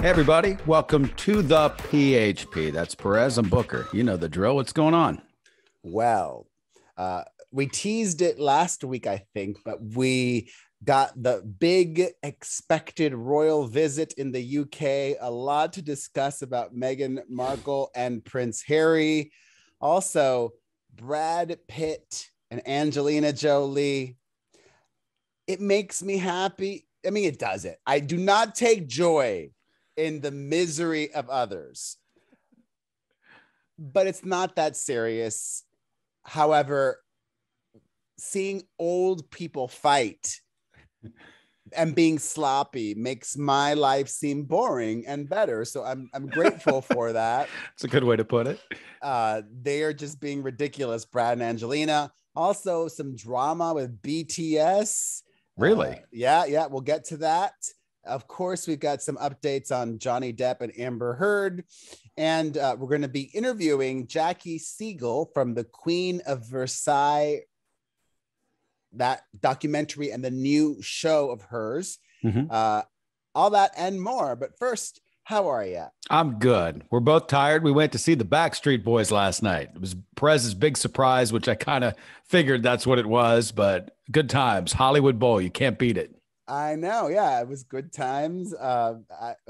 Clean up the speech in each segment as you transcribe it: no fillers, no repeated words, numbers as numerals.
Hey, everybody. Welcome to the PHP. That's Perez and Booker. You know the drill. What's going on? Well, we teased it last week, I think, but we got the big expected royal visit in the UK. A lot to discuss about Meghan Markle and Prince Harry. Also, Brad Pitt and Angelina Jolie. It makes me happy. I mean, it doesn't. I do not take joy in the misery of others, but it's not that serious. However, seeing old people fight and being sloppy makes my life seem boring and better. So I'm grateful for that. It's a good way to put it. They are just being ridiculous, Brad and Angelina. Also, some drama with BTS. Really? Yeah. We'll get to that. Of course, we've got some updates on Johnny Depp and Amber Heard. And we're going to be interviewing Jackie Siegel from the Queen of Versailles, that documentary and the new show of hers. All that and more. But first, how are you? I'm good. We're both tired. We went to see the Backstreet Boys last night. It was Perez's big surprise, which I kind of figured that's what it was, but good times. Hollywood Bowl. You can't beat it. I know. Yeah, it was good times. I'm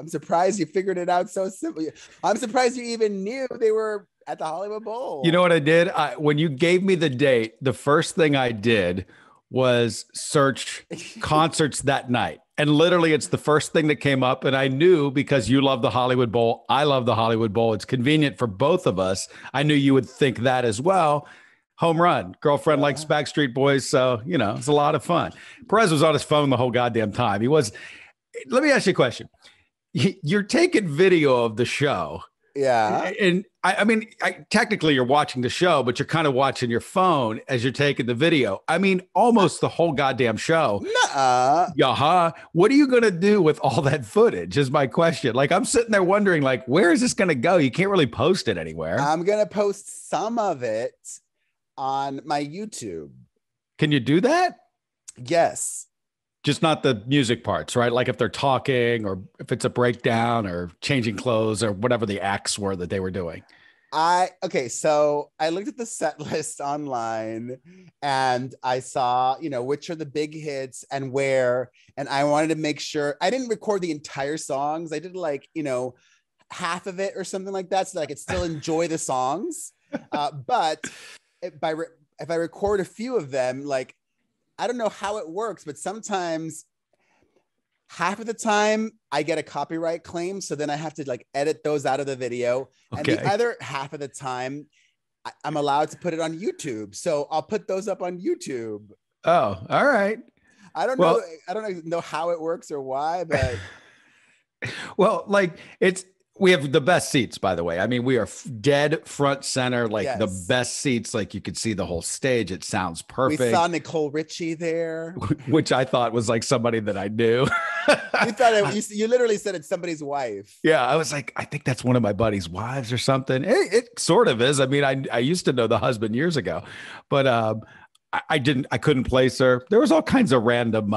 surprised you figured it out so simply. I'm surprised you even knew they were at the Hollywood Bowl. You know what I did? When you gave me the date, the first thing I did was search concerts that night. And literally, it's the first thing that came up. And I knew because you love the Hollywood Bowl. I love the Hollywood Bowl. It's convenient for both of us. I knew you would think that as well. Home run. Girlfriend likes Backstreet Boys. So, you know, it's a lot of fun. Perez was on his phone the whole goddamn time. Let me ask you a question. You're taking video of the show. Yeah. And I mean, technically you're watching the show, but you're kind of watching your phone as you're taking the video. I mean, almost the whole goddamn show. Nuh-uh. What are you going to do with all that footage is my question. Like, I'm sitting there wondering, like, where is this going to go? You can't really post it anywhere. I'm going to post some of it on my YouTube. Can you do that? Yes. Just not the music parts, right? Like if they're talking or if it's a breakdown or changing clothes or whatever the acts were that they were doing. So I looked at the set list online and I saw, which are the big hits and where, and I wanted to make sure I didn't record the entire songs. I did half of it or something like that so that I could still enjoy the songs. But if I record a few of them, like, I don't know how it works, but sometimes half of the time I get a copyright claim. So then I have to edit those out of the video. Okay. And the other half of the time I'm allowed to put it on YouTube. So I'll put those up on YouTube. Oh, all right. I don't know how it works or why, but. Well, we have the best seats, by the way. I mean, we are dead front center, the best seats. Like you could see the whole stage. It sounds perfect. We saw Nicole Richie there, which I thought was like somebody that I knew. You literally said it's somebody's wife. Yeah, I was like, I think that's one of my buddy's wives or something. It sort of is. I mean, I used to know the husband years ago, but I couldn't place her. There was all kinds of random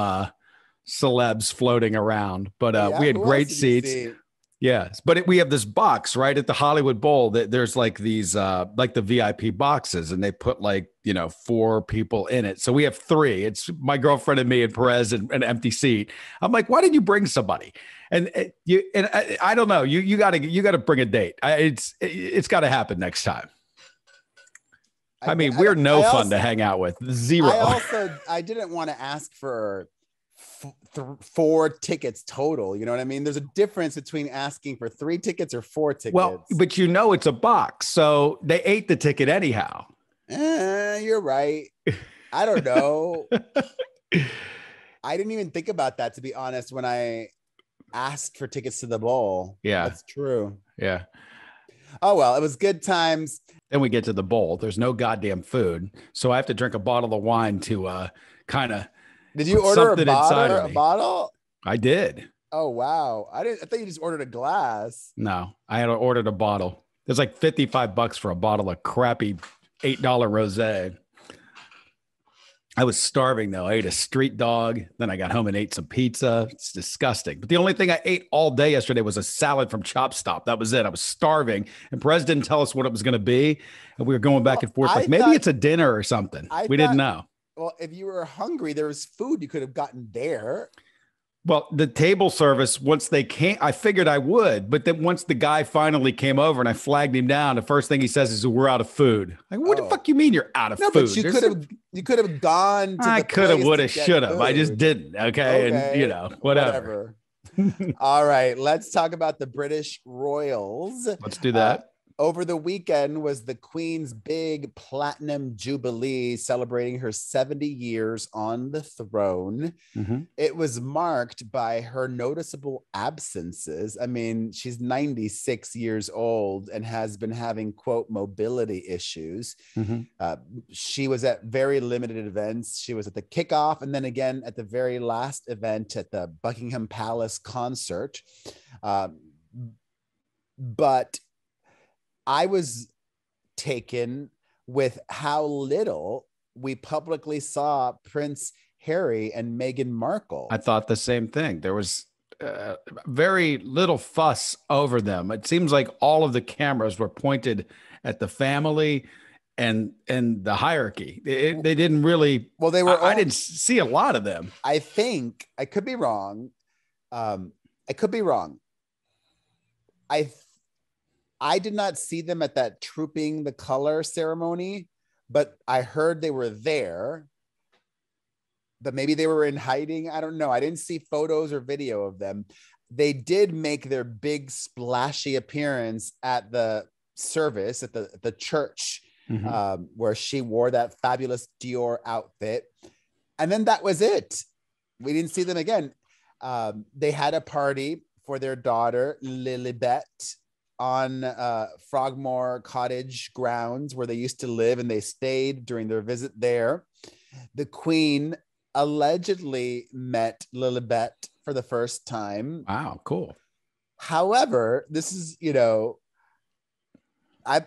celebs floating around, but we had great seats. Yes, but we have this box right at the Hollywood Bowl that there's these the VIP boxes, and they put 4 people in it. So we have 3. It's my girlfriend and me and Perez and an empty seat. I'm like, why didn't you bring somebody? And I don't know. You got to bring a date. It's got to happen next time. I mean, we're no fun to hang out with. Zero. I didn't want to ask for 4 tickets total. You know what I mean? There's a difference between asking for 3 tickets or 4 tickets. Well, but it's a box, so they ate the ticket anyhow. You're right. I don't know. I didn't even think about that, to be honest, when I asked for tickets to the bowl. Yeah, that's true. Yeah. Oh, well, it was good times. Then we get to the bowl. There's no goddamn food, so I have to drink a bottle of wine to kind of. Did you order a bottle? I did. Oh, wow. I thought you just ordered a glass. No, I had ordered a bottle. It's like $55 for a bottle of crappy $8 rosé. I was starving though. I ate a street dog. Then I got home and ate some pizza. It's disgusting. But the only thing I ate all day yesterday was a salad from Chop Stop. That was it. I was starving. And Perez didn't tell us what it was going to be. And we were going back Well, and forth. I Like maybe thought, it's a dinner or something. I We didn't thought, know. well, if you were hungry, there was food you could have gotten there. Well, the table service, once they came, I figured I would. But then once the guy finally came over and I flagged him down, the first thing he says is, we're out of food. Like, what the Oh. fuck you mean you're out of No, food? but you could have gone to I the could have, place would to have, get should have. I just food. didn't. Okay. And, you Okay, know, whatever. All right, let's talk about the British royals. Let's do that. Over the weekend was the Queen's big platinum jubilee, celebrating her 70 years on the throne. Mm-hmm. It was marked by her noticeable absences. I mean, she's 96 years old and has been having, quote, mobility issues. Mm-hmm. She was at very limited events. She was at the kickoff and then again at the very last event at the Buckingham Palace concert. But I was taken with how little we publicly saw Prince Harry and Meghan Markle. I thought the same thing. There was very little fuss over them. It seems like all of the cameras were pointed at the family and the hierarchy. They didn't really. Well, they were. I didn't see a lot of them. I think I could be wrong. I could be wrong. I did not see them at that Trooping the Color ceremony, but I heard they were there. But maybe they were in hiding. I don't know. I didn't see photos or video of them. They did make their big splashy appearance at the service at the church, mm-hmm. Where she wore that fabulous Dior outfit. And then that was it. We didn't see them again. They had a party for their daughter, Lilibet, on Frogmore Cottage grounds where they used to live, and they stayed during their visit there. The Queen allegedly met Lilibet for the first time. Wow, cool. However, this is, I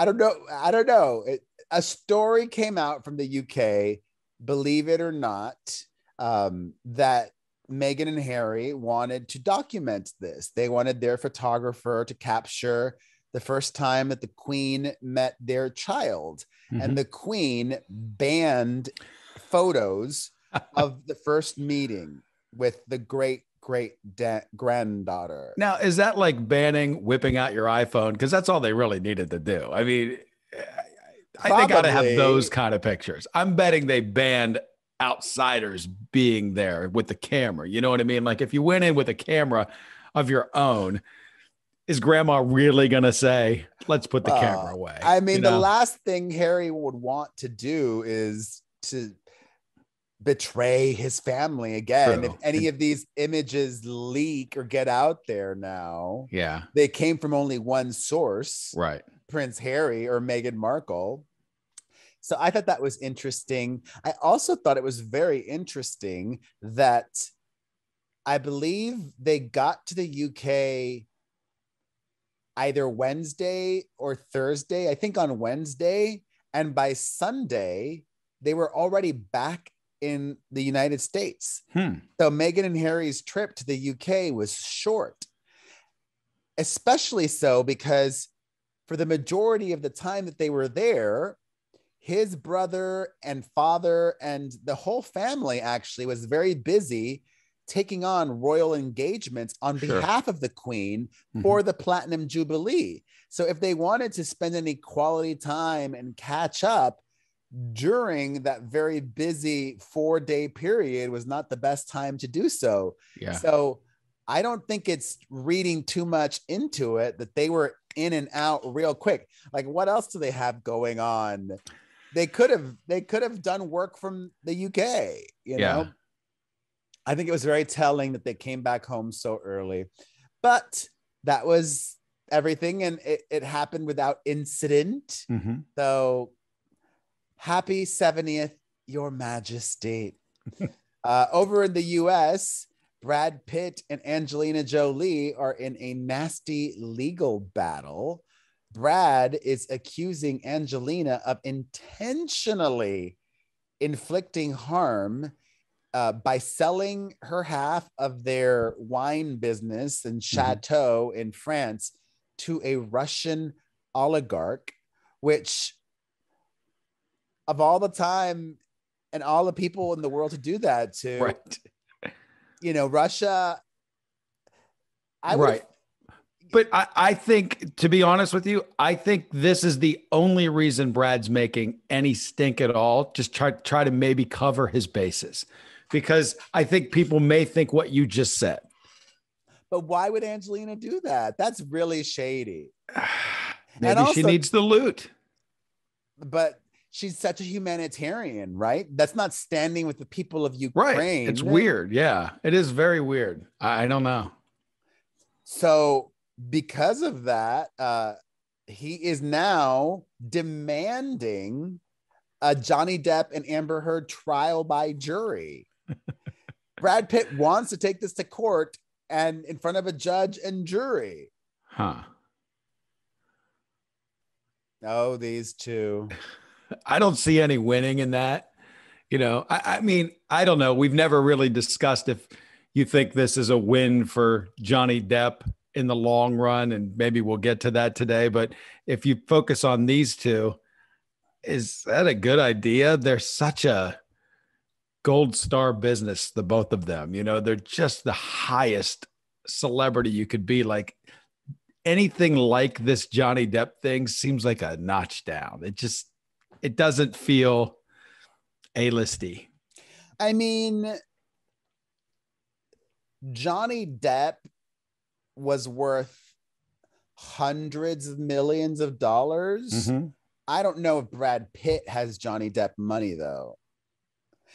don't know. A story came out from the UK, believe it or not, that Meghan and Harry wanted to document this. They wanted their photographer to capture the first time that the Queen met their child. Mm-hmm. And the Queen banned photos of the first meeting with the granddaughter. Now, is that like banning whipping out your iPhone? Because that's all they really needed to do. I mean, I think I ought to have those kind of pictures. I'm betting they banned outsiders being there with the camera. You know what I mean? Like if you went in with a camera of your own, is grandma really going to say, let's put the camera away? I mean, the last thing Harry would want to do is to betray his family again. True. If any of these images leak or get out there now, yeah, they came from only one source, right? Prince Harry or Meghan Markle. So I thought that was interesting. I also thought it was very interesting that I believe they got to the UK either Wednesday or Thursday, I think on Wednesday. And by Sunday, they were already back in the United States. So Meghan and Harry's trip to the UK was short, especially so because for the majority of the time that they were there, his brother and father and the whole family actually was very busy taking on royal engagements on behalf of the Queen for the Platinum Jubilee. So if they wanted to spend any quality time and catch up during that very busy 4-day period was not the best time to do so. Yeah. So I don't think it's reading too much into it that they were in and out real quick. Like what else do they have going on? They could have done work from the UK, you know? I think it was very telling that they came back home so early, but that was everything. And it happened without incident. So happy 70th, Your Majesty. Over in the US, Brad Pitt and Angelina Jolie are in a nasty legal battle. Brad is accusing Angelina of intentionally inflicting harm by selling her half of their wine business and chateau in France to a Russian oligarch, which of all the time and all the people in the world to do that to, right. Russia. Right. But I think, to be honest with you, I think this is the only reason Brad's making any stink at all. Just try to maybe cover his bases, because I think people may think what you just said. But why would Angelina do that? That's really shady. Maybe also, she needs the loot. But she's such a humanitarian, right? That's not standing with the people of Ukraine. Right. It's weird. Yeah, it is very weird. I don't know. So because of that, he is now demanding a Johnny Depp and Amber Heard trial by jury. Brad Pitt wants to take this to court and in front of a judge and jury. Huh. Oh, these two. I don't see any winning in that. I mean, I don't know. We've never really discussed if you think this is a win for Johnny Depp in the long run, and maybe we'll get to that today. But if you focus on these two, is that a good idea? They're such a gold star business, the both of them. They're just the highest celebrity you could be. Like, anything like this Johnny Depp thing seems like a notch down. It doesn't feel A-listy. I mean, Johnny Depp was worth hundreds of millions of dollars. I don't know if Brad Pitt has Johnny Depp money, though.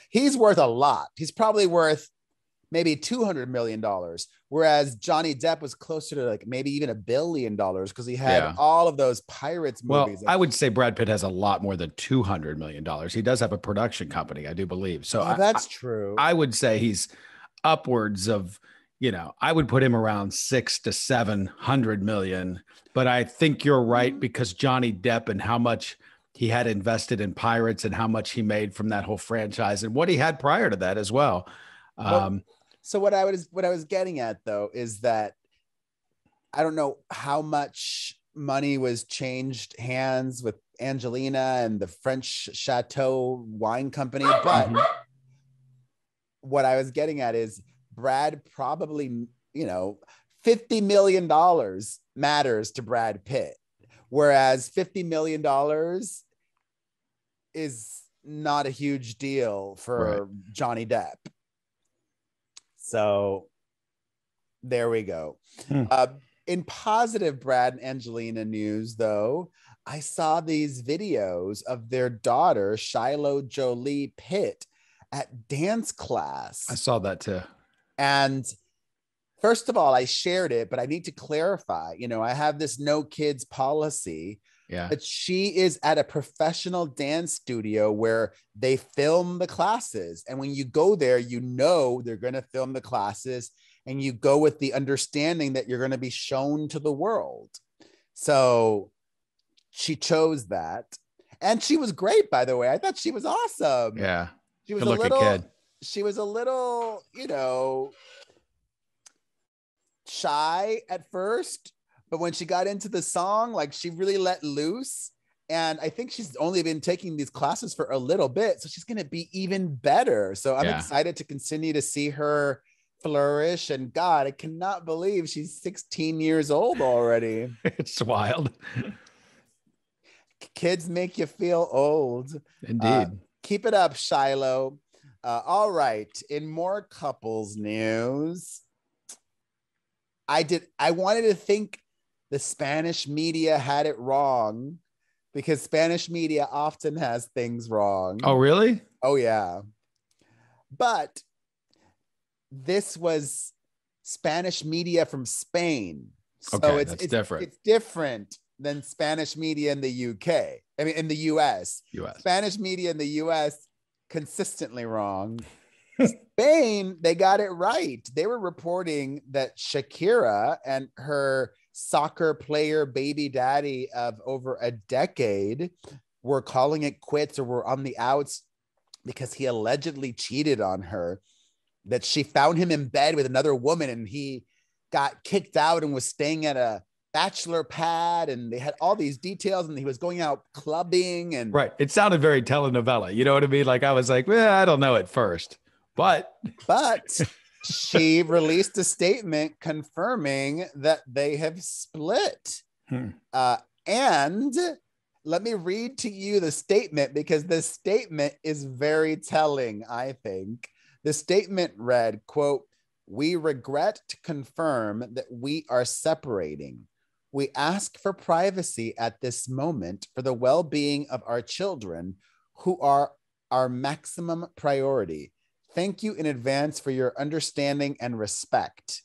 He's worth a lot. He's probably worth maybe $200 million, whereas Johnny Depp was closer to like maybe even $1 billion because he had all of those Pirates movies. Well, I would say Brad Pitt has a lot more than $200 million. He does have a production company, I do believe. So that's true. I would say he's upwards of, I would put him around 600 to 700 million. But I think you're right, because Johnny Depp and how much he had invested in Pirates and how much he made from that whole franchise and what he had prior to that as well. So what I was getting at, though, is that I don't know how much money was changed hands with Angelina and the French Chateau wine company, but what I was getting at is Brad probably, $50 million matters to Brad Pitt, whereas $50 million is not a huge deal for Johnny Depp. So there we go. In positive Brad and Angelina news, though, I saw these videos of their daughter, Shiloh Jolie Pitt, at dance class. I saw that too. And first of all, I shared it, but I need to clarify, I have this no kids policy. Yeah. But she is at a professional dance studio where they film the classes. And when you go there, they're going to film the classes, and you go with the understanding that you're going to be shown to the world. So she chose that. And she was great, by the way. I thought she was awesome. Yeah. She was she was a little, shy at first, but when she got into the song, like, she really let loose. And I think she's only been taking these classes for a little bit, so she's going to be even better. So I'm excited to continue to see her flourish. And God, I cannot believe she's 16 years old already. It's wild. Kids make you feel old. Indeed. Keep it up, Shiloh. All right. In more couples news, I wanted to think the Spanish media had it wrong, because Spanish media often has things wrong. Oh, really? Oh, yeah. But this was Spanish media from Spain. So it's different. It's different than Spanish media in the UK. I mean, in the US. Spanish media in the US consistently wrong. Spain, they got it right. They were reporting that Shakira and her soccer player baby daddy of over a decade were calling it quits, or were on the outs because he allegedly cheated on her, that she found him in bed with another woman and he got kicked out and was staying at a bachelor pad, and they had all these details, and he was going out clubbing. And right. It sounded very telenovela. You know what I mean? Like I was like, well, I don't know at first, but she released a statement confirming that they have split. And let me read to you the statement, because the statement is very telling, I think. The statement read, quote, "We regret to confirm that we are separating. We ask for privacy at this moment for the well-being of our children, who are our maximum priority. Thank you in advance for your understanding and respect."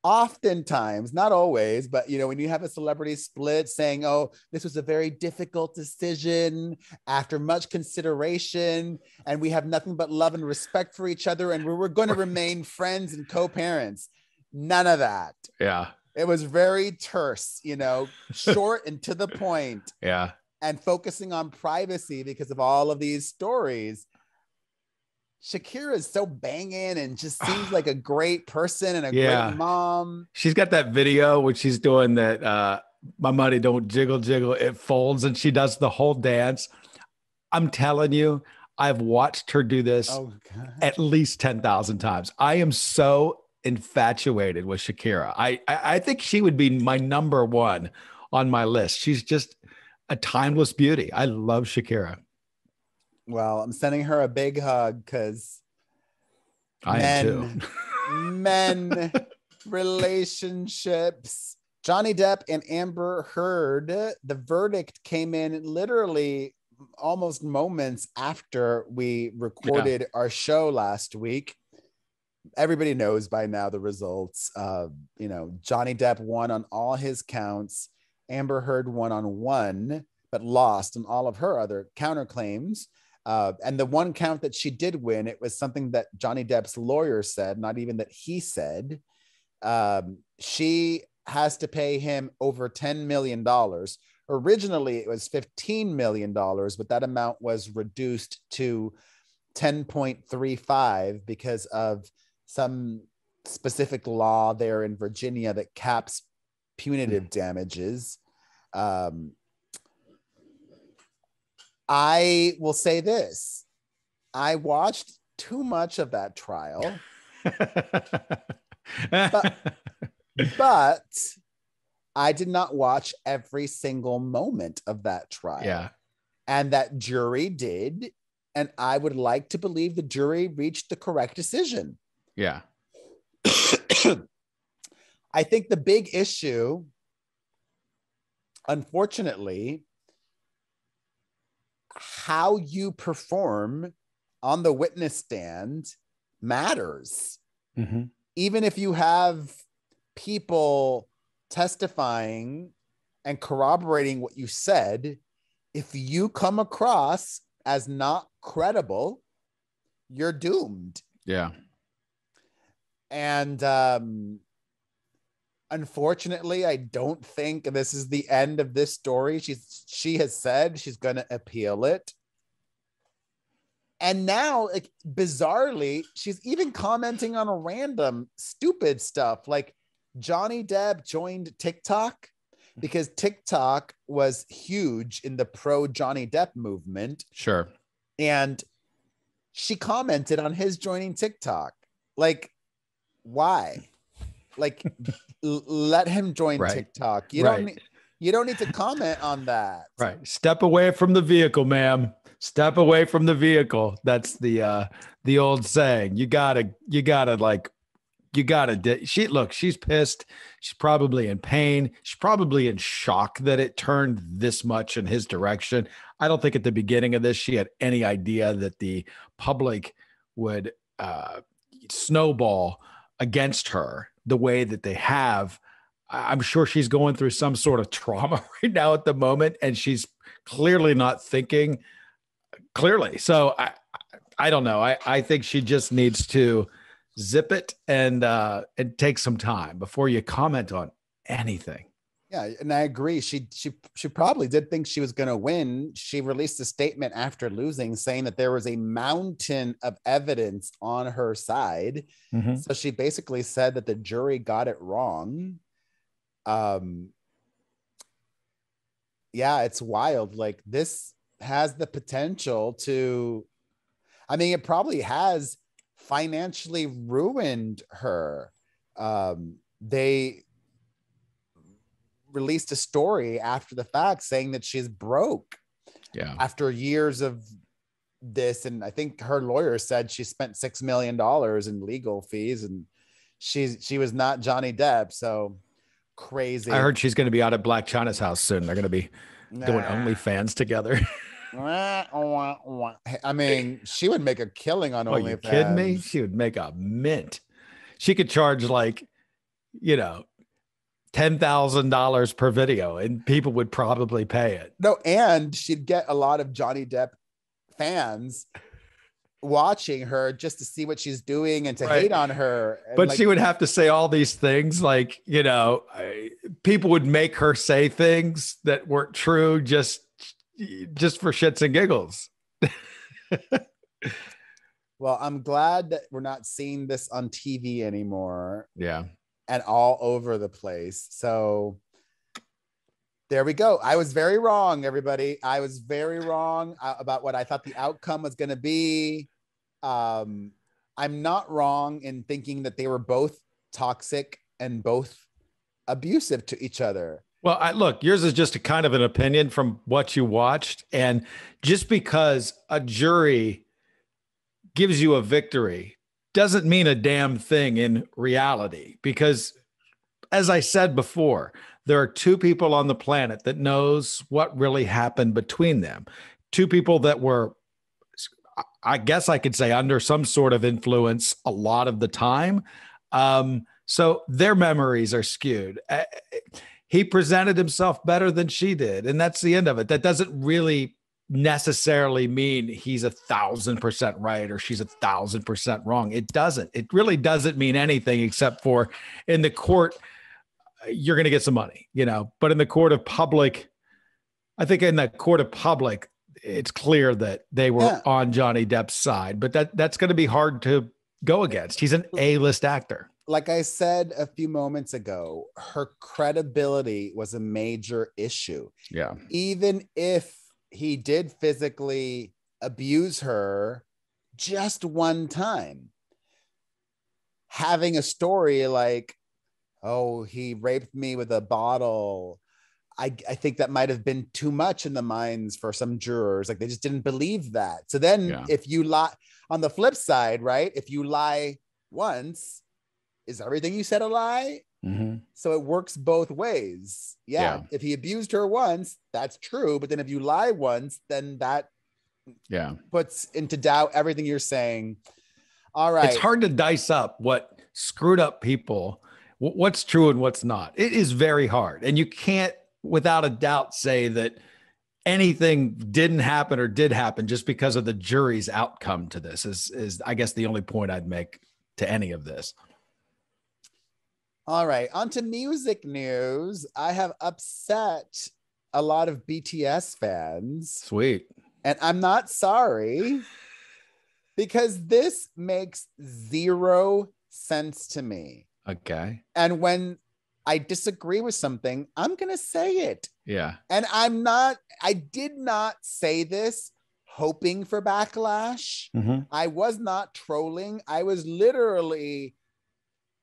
Oftentimes, not always, but when you have a celebrity split, saying, "Oh, this was a very difficult decision after much consideration, and we have nothing but love and respect for each other, and we're going to remain friends and co-parents." None of that. Yeah. It was very terse, short and to the point. Yeah. And focusing on privacy because of all of these stories. Shakira is so banging and just seems like a great person and a great mom. She's got that video when she's doing that, my money don't jiggle, jiggle, it folds, and she does the whole dance. I'm telling you, I've watched her do this at least 10,000 times. I am so infatuated with Shakira. I think she would be my number one on my list. She's just a timeless beauty. I love Shakira. Well, I'm sending her a big hug because I am too. Men, relationships. Johnny Depp and Amber Heard, the verdict came in literally almost moments after we recorded our show last week. Everybody knows by now the results. Johnny Depp won on all his counts. Amber Heard won on one, but lost on all of her other counterclaims. And the one count that she did win, it was something that Johnny Depp's lawyer said, not even that he said. She has to pay him over $10 million. Originally, it was $15 million, but that amount was reduced to 10.35 because of some specific law there in Virginia that caps punitive damages. I will say this. I watched too much of that trial. but I did not watch every single moment of that trial. Yeah. And that jury did. And I would like to believe the jury reached the correct decision. Yeah. I think the big issue, unfortunately, how you perform on the witness stand matters. Mm-hmm. Even if you have people testifying and corroborating what you said, if you come across as not credible, you're doomed. Yeah. And unfortunately, I don't think this is the end of this story. She has said she's going to appeal it. And now, like, bizarrely, she's even commenting on a random stupid stuff. Like, Johnny Depp joined TikTok because TikTok was huge in the pro Johnny Depp movement. Sure. And she commented on his joining TikTok. Like, why? Like, let him join TikTok. You don't need to comment on that. Right. Step away from the vehicle, ma'am. Step away from the vehicle. That's the old saying. She's pissed. She's probably in pain. She's probably in shock that it turned this much in his direction. I don't think at the beginning of this, she had any idea that the public would snowball against her the way that they have. I'm sure she's going through some sort of trauma right now at the moment, and she's clearly not thinking clearly. So I don't know. I think she just needs to zip it and take some time before you comment on anything. Yeah, and I agree. She probably did think she was going to win. She released a statement after losing saying that there was a mountain of evidence on her side. Mhm. So she basically said that the jury got it wrong. Um yeah, it's wild. Like this has the potential to, I mean, it probably has financially ruined her. They released a story after the fact saying that she's broke Yeah. after years of this. And I think her lawyer said she spent $6 million in legal fees, and she was not Johnny Depp. So I crazy. heard she's going to be out at Black China's house soon. They're going to be doing Nah. OnlyFans together. I mean, she would make a killing on Oh, you kidding me? OnlyFans. She would make a mint. She could charge like, you know, $10,000 per video and people would probably pay it. No, and she'd get a lot of Johnny Depp fans watching her just to see what she's doing and to hate on her. And But like, she would have to say all these things like, people would make her say things that weren't true just for shits and giggles. well, I'm glad that we're not seeing this on TV anymore Yeah. and all over the place. So there we go. I was very wrong, everybody. I was very wrong about what I thought the outcome was going to be. I'm not wrong in thinking that they were both toxic and both abusive to each other. Well, look, yours is just a kind of an opinion from what you watched. And just because a jury gives you a victory doesn't mean a damn thing in reality. Because as I said before, there are two people on the planet that knows what really happened between them. Two people that were, I guess I could say, under some sort of influence a lot of the time. So their memories are skewed. He presented himself better than she did. And that's the end of it. That doesn't really necessarily mean he's 1,000% right or she's 1,000% wrong. It doesn't. It really doesn't mean anything except for in the court, you're going to get some money, but in the court of public, I think in the court of public, it's clear that they were on Johnny Depp's side, but that's going to be hard to go against. He's an A-list actor. Like I said a few moments ago, her credibility was a major issue. Yeah. Even if he did physically abuse her just one time, having a story like, oh, he raped me with a bottle, I think that might have been too much in the minds for some jurors. Like they just didn't believe that. So then if you lie on the flip side, right? If you lie once, is everything you said a lie? Mm-hmm. So it works both ways. Yeah. If he abused her once, that's true. But then if you lie once, then that puts into doubt everything you're saying. All right. It's hard to dice up what screwed up people, what's true and what's not. It is very hard. And you can't, without a doubt, say that anything didn't happen or did happen just because of the jury's outcome to this is I guess the only point I'd make to any of this. All right, on to music news. I have upset a lot of BTS fans. Sweet. And I'm not sorry, because this makes zero sense to me. Okay. And when I disagree with something, I'm going to say it. Yeah. And I did not say this hoping for backlash. Mm-hmm. I was not trolling. I was literally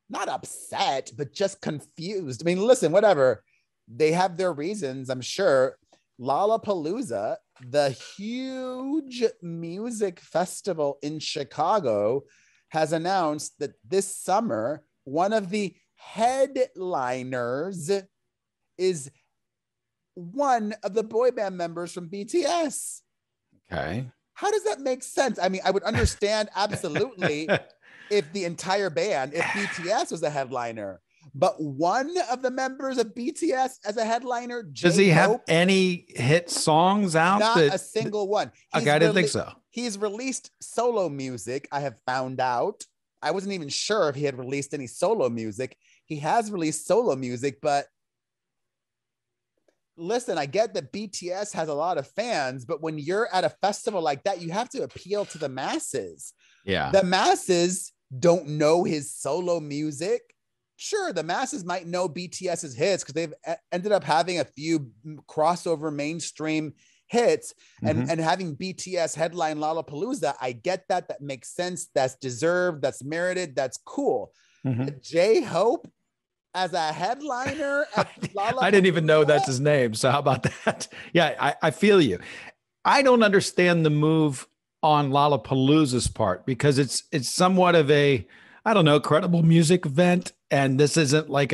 not upset, but just confused. I mean, listen, whatever. They have their reasons, I'm sure. Lollapalooza, the huge music festival in Chicago, has announced that this summer, one of the headliners is one of the boy band members from BTS. Okay. How does that make sense? I mean, I would understand absolutely if the entire band, if BTS was a headliner, but one of the members of BTS as a headliner, does he have any hit songs out? Not a single one. Okay, I didn't think so. He's released solo music, I have found out. I wasn't even sure if he had released any solo music. He has released solo music, but listen, I get that BTS has a lot of fans, but when you're at a festival like that, you have to appeal to the masses. Yeah. The masses don't know his solo music. Sure, the masses might know BTS's hits because they've ended up having a few crossover mainstream hits, and having BTS headline Lollapalooza. I get that. That makes sense. That's deserved. That's merited. That's cool. J-Hope as a headliner at Lollapalooza? I didn't even know that's his name. So how about that? Yeah, I feel you. I don't understand the move on Lollapalooza's part because it's somewhat of a, I don't know, credible music event. And this isn't like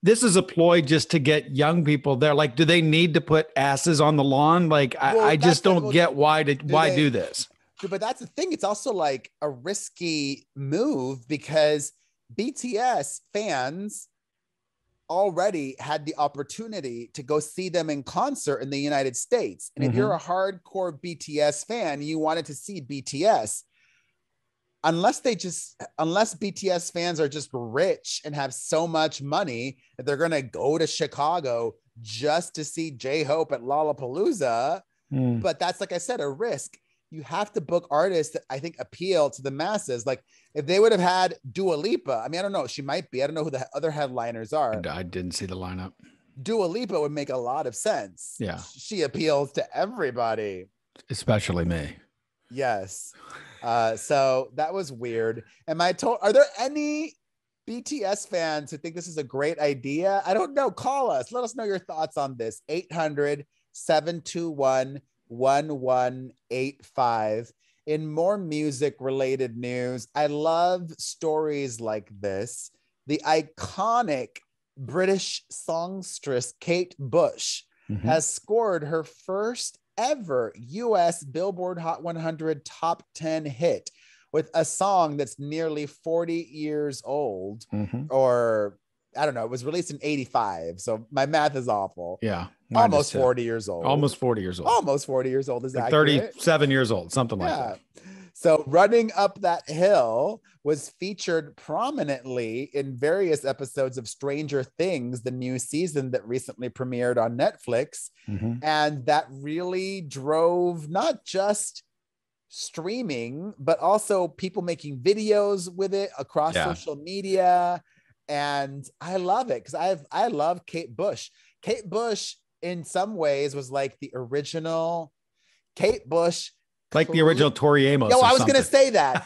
this is a ploy just to get young people there. Like, do they need to put asses on the lawn? Like, I just don't get why do this. But that's the thing. It's also like a risky move because BTS fans already had the opportunity to go see them in concert in the United States. And if you're a hardcore BTS fan, you wanted to see BTS. Unless BTS fans are just rich and have so much money that they're going to go to Chicago just to see J-Hope at Lollapalooza. But that's, like I said, a risk. You have to book artists that I think appeal to the masses. Like if they would have had Dua Lipa, I mean, I don't know, she might be. I don't know who the other headliners are. I didn't see the lineup. Dua Lipa would make a lot of sense. Yeah. She appeals to everybody. Especially me. Yes. So that was weird. Are there any BTS fans who think this is a great idea? I don't know. Call us. Let us know your thoughts on this. 800-721-1185. In more music related news, I love stories like this. The iconic British songstress Kate Bush has scored her first ever US Billboard Hot 100 top 10 hit with a song that's nearly 40 years old, or I don't know, it was released in 85. So my math is awful. Yeah. Almost 40 years old. Almost 40 years old. Almost 40 years old is like accurate. 37 years old, something like that. So Running Up That Hill was featured prominently in various episodes of Stranger Things, the new season that recently premiered on Netflix. And that really drove not just streaming, but also people making videos with it across social media. And I love it because I love Kate Bush. Kate Bush in some ways was like the original Kate Bush. Like the original Tori Amos. No, I was going to say that.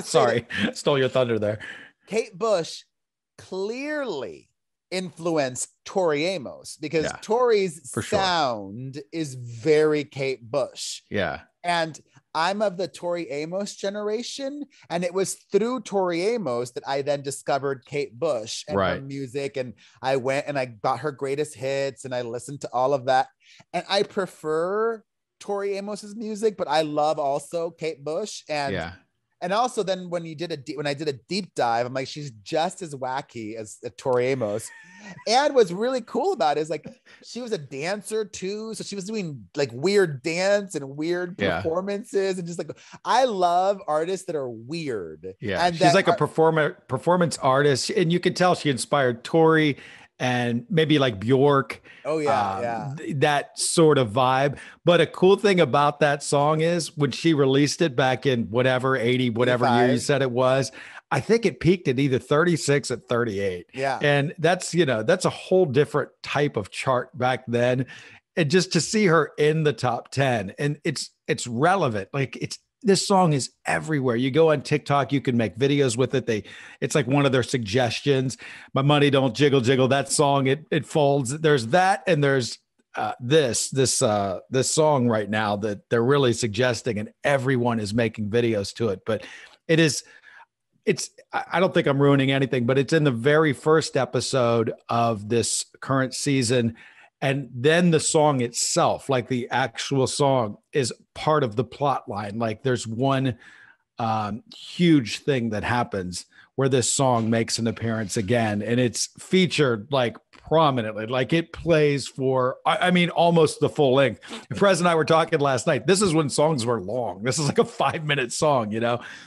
Sorry, stole your thunder there. Kate Bush clearly influenced Tori Amos because Tori's sound is very Kate Bush. Yeah. And I'm of the Tori Amos generation. And it was through Tori Amos that I then discovered Kate Bush and her music. And I went and I got her greatest hits and I listened to all of that. And I prefer Tori Amos's music, but I love also Kate Bush. And also then when I did a deep dive, I'm like, she's just as wacky as Tori Amos. And what's really cool about it is like, she was a dancer too. So she was doing like weird dance and weird performances and just like, I love artists that are weird. Yeah. And she's like a performance artist. And you can tell she inspired Tori and maybe like Bjork. Oh yeah. That sort of vibe. But a cool thing about that song is when she released it back in whatever, 80, whatever 85. Year you said it was, I think it peaked at either 36 or 38. Yeah. And that's a whole different type of chart back then. And just to see her in the top 10 and it's relevant. Like this song is everywhere. You go on TikTok, you can make videos with it. It's like one of their suggestions. My money don't jiggle, jiggle. That song, it folds. There's that. And there's this song right now that they're really suggesting and everyone is making videos to it. But I don't think I'm ruining anything, but it's in the very first episode of this current season. And then the song itself, like the actual song, is part of the plot line. Like there's one huge thing that happens where this song makes an appearance again. And it's featured like prominently, like it plays for, I mean, almost the full length. Perez and I were talking last night. This is when songs were long. This is like a 5-minute song,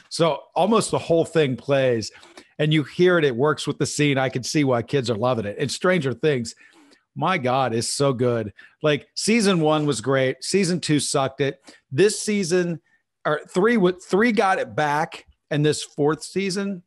So almost the whole thing plays and you hear it. It works with the scene. I can see why kids are loving it. And Stranger Things, My God, is so good. Like season 1 was great. Season 2 sucked it. This season, or three got it back, and this fourth season.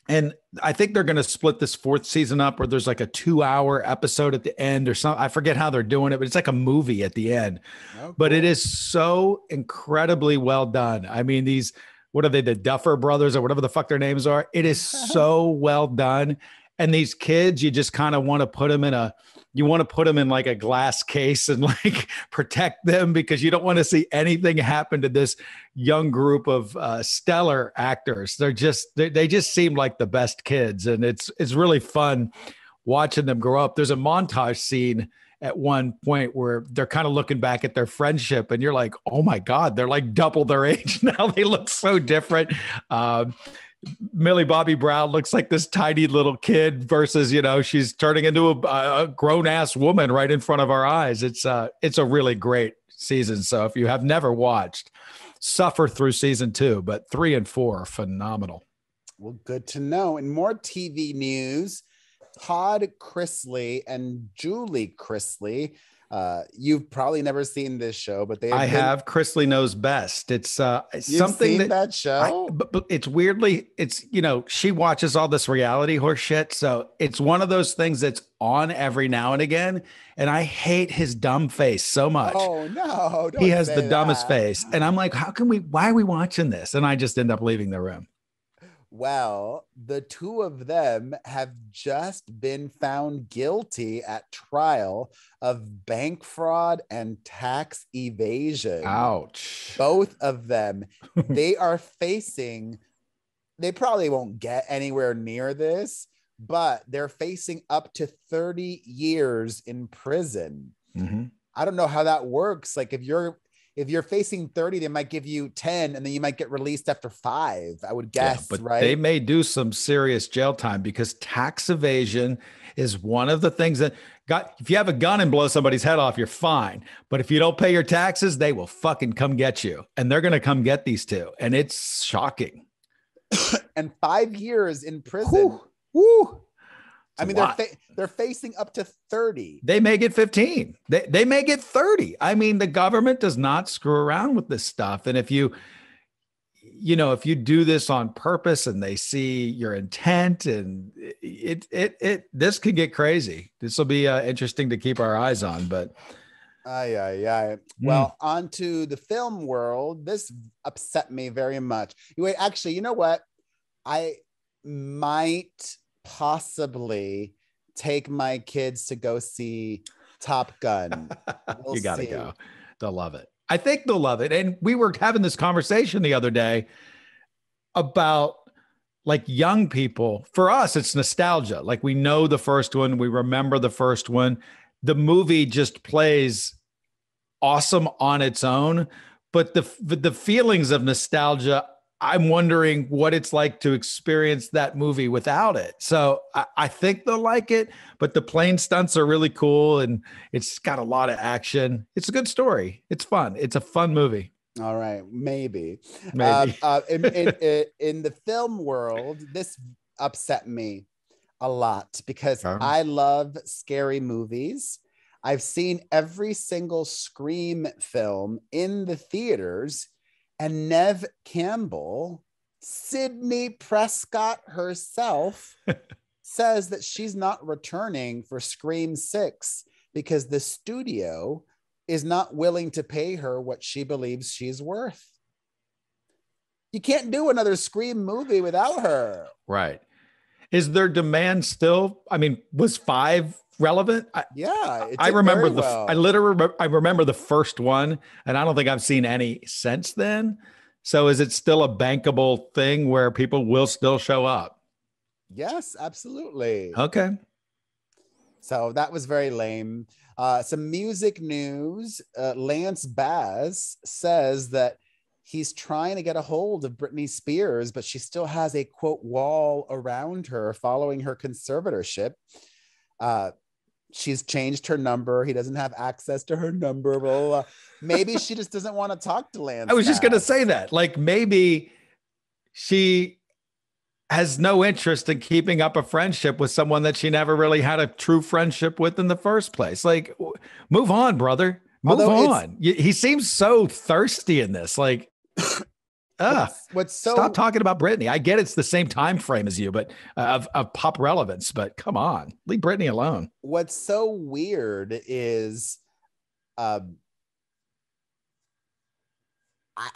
And I think they're going to split this fourth season up where there's like a 2-hour episode at the end or something. I forget how they're doing it, but it's like a movie at the end. Oh, But it cool. is so incredibly well done. I mean, what are they, the Duffer brothers or whatever the fuck their names are? It is so well done. And these kids, you just kind of want to put them in like a glass case and like protect them, because you don't want to see anything happen to this young group of stellar actors. They just seem like the best kids, and it's really fun watching them grow up. There's a montage scene at one point where they're kind of looking back at their friendship, and you're like, oh my God, they're like double their age now. They look so different. Millie Bobby Brown looks like this tiny little kid versus, she's turning into a grown ass woman right in front of our eyes. It's a really great season. So if you have never watched, suffer through season 2, but 3 and 4 are phenomenal. Well, good to know. In more TV news, Todd Chrisley and Julie Chrisley. You've probably never seen this show, but I have. Chrisley Knows Best. It's something that show. But it's weirdly, she watches all this reality horse shit. So it's one of those things that's on every now and again. And I hate his dumb face so much. Oh no, he has the dumbest face. And I'm like, why are we watching this? And I just end up leaving the room. Well, the two of them have just been found guilty at trial of bank fraud and tax evasion. Ouch. Both of them. They probably won't get anywhere near this, but they're facing up to 30 years in prison. Mm-hmm. I don't know how that works. Like if you're facing 30, they might give you 10 and then you might get released after 5, I would guess, but right? They may do some serious jail time, because tax evasion is one of the things that if you have a gun and blow somebody's head off, you're fine. But if you don't pay your taxes, they will fucking come get you. And they're going to come get these two. And it's shocking. And 5 years in prison. Whew. Woo. I mean, they're facing up to 30. They may get 15. They may get 30. I mean, the government does not screw around with this stuff. And if you do this on purpose and they see your intent, and this could get crazy. This will be interesting to keep our eyes on. But well, on to the film world. This upset me very much. Wait, actually, you know what? I might possibly take my kids to go see Top Gun. You gotta go. They'll love it. I think they'll love it. And we were having this conversation the other day about like young people. For us, it's nostalgia. Like we know the first one, we remember the first one. The movie just plays awesome on its own, but the feelings of nostalgia, I'm wondering what it's like to experience that movie without it. So I think they'll like it, but the plane stunts are really cool and it's got a lot of action. It's a good story. It's fun. It's a fun movie. All right. Maybe. In the film world, this upset me a lot because I love scary movies. I've seen every single Scream film in the theaters. And Neve Campbell, Sydney Prescott herself, says that she's not returning for Scream 6 because the studio is not willing to pay her what she believes she's worth. You can't do another Scream movie without her. Right. Is there demand still? I mean, was 5 relevant? I remember I remember the first one, and I don't think I've seen any since then. So is it still a bankable thing where people will still show up? Yes, absolutely. Okay. So that was very lame. Some music news. Lance Bass says that he's trying to get a hold of Britney Spears, but she still has a quote wall around her following her conservatorship. She's changed her number. He doesn't have access to her number. Blah, blah, blah. Maybe she just doesn't want to talk to Lance. I was just going to say that. Like maybe she has no interest in keeping up a friendship with someone that she never really had a true friendship with in the first place. Like, move on, brother. Move Although it's on. He seems so thirsty in this. Like, what's stop so talking about Britney. I get it's the same time frame as you, but of pop relevance. But come on, leave Britney alone. what's so weird is, um, I,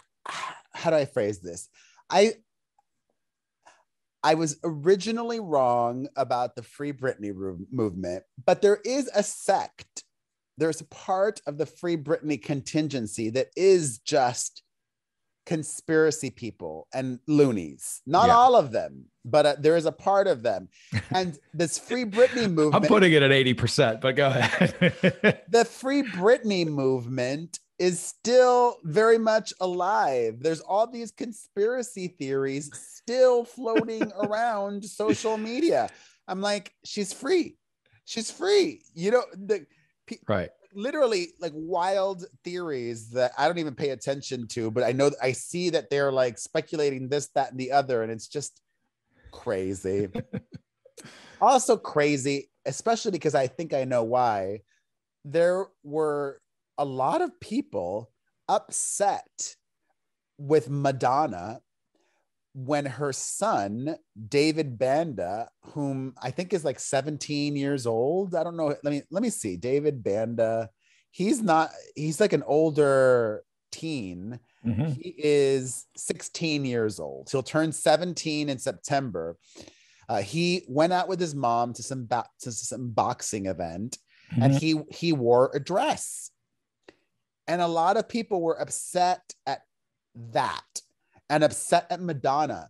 how do I phrase this? I I was originally wrong about the Free Britney movement, but there is a sect. There's a part of the Free Britney contingency that is just conspiracy people and loonies. Not Yeah. all of them, but there is a part of them. And this Free Britney I'm movement, putting it at 80%, but go ahead. the Free Britney movement is still very much alive. There's all these conspiracy theories still floating around social media. I'm like, she's free. She's free. You know, Right. literally like wild theories that I don't even pay attention to, but I know I see that they're like speculating this, that, and the other, and it's just crazy. Also crazy, especially because I think I know why. There were a lot of people upset with Madonna when her son, David Banda, whom I think is like 17 years old. I don't know. Let me see. David Banda. He's like an older teen. Mm-hmm. He is 16 years old. He'll turn 17 in September. He went out with his mom to some boxing event, and he wore a dress. And a lot of people were upset at that and upset at Madonna.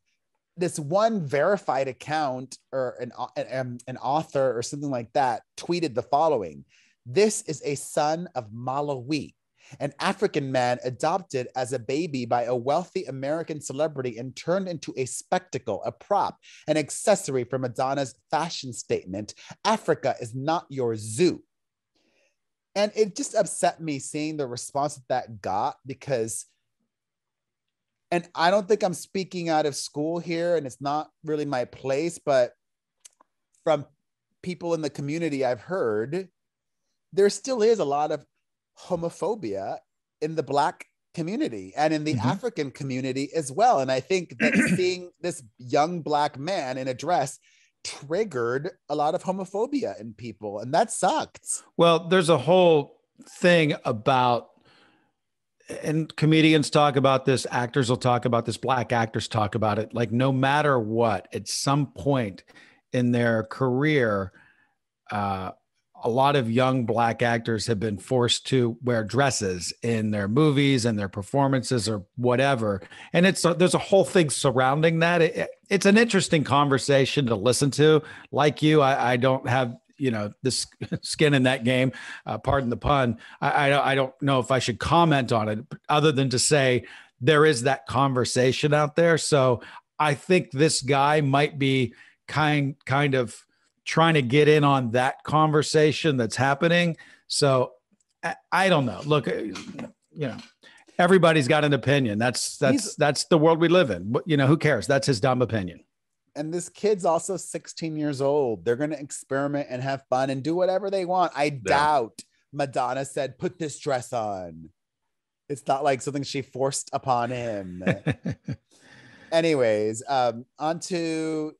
This one verified account or an author or something like that tweeted the following: "This is a son of Malawi, an African man adopted as a baby by a wealthy American celebrity and turned into a spectacle, a prop, an accessory for Madonna's fashion statement. Africa is not your zoo." And it just upset me seeing the response that got, because, and I don't think I'm speaking out of school here, and it's not really my place, but from people in the community I've heard, there still is a lot of homophobia in the Black community and in the African community as well. And I think that seeing this young Black man in a dress triggered a lot of homophobia in people, and that sucked. Well, there's a whole thing about, and comedians talk about this, actors will talk about this, Black actors talk about it, like no matter what, at some point in their career, a lot of young Black actors have been forced to wear dresses in their movies and their performances or whatever. And there's a whole thing surrounding that. It's an interesting conversation to listen to. Like you, I don't have, this skin in that game. Pardon the pun. I don't know if I should comment on it other than to say there is that conversation out there. So I think this guy might be kind of trying to get in on that conversation that's happening. So I don't know. Look, everybody's got an opinion. That's the world we live in. Who cares? That's his dumb opinion. And this kid's also 16 years old. They're going to experiment and have fun and do whatever they want. I doubt Madonna said, "Put this dress on." It's not like something she forced upon him. Anyways, on to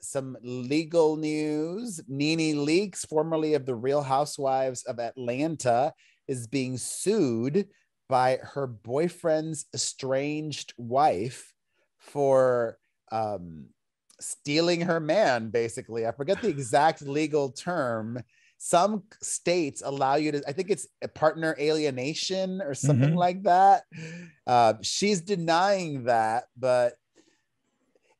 some legal news. Nene Leakes, formerly of the Real Housewives of Atlanta, is being sued by her boyfriend's estranged wife for stealing her man, basically. I forget the exact legal term. Some states allow you to, I think it's a partner alienation or something like that. She's denying that, but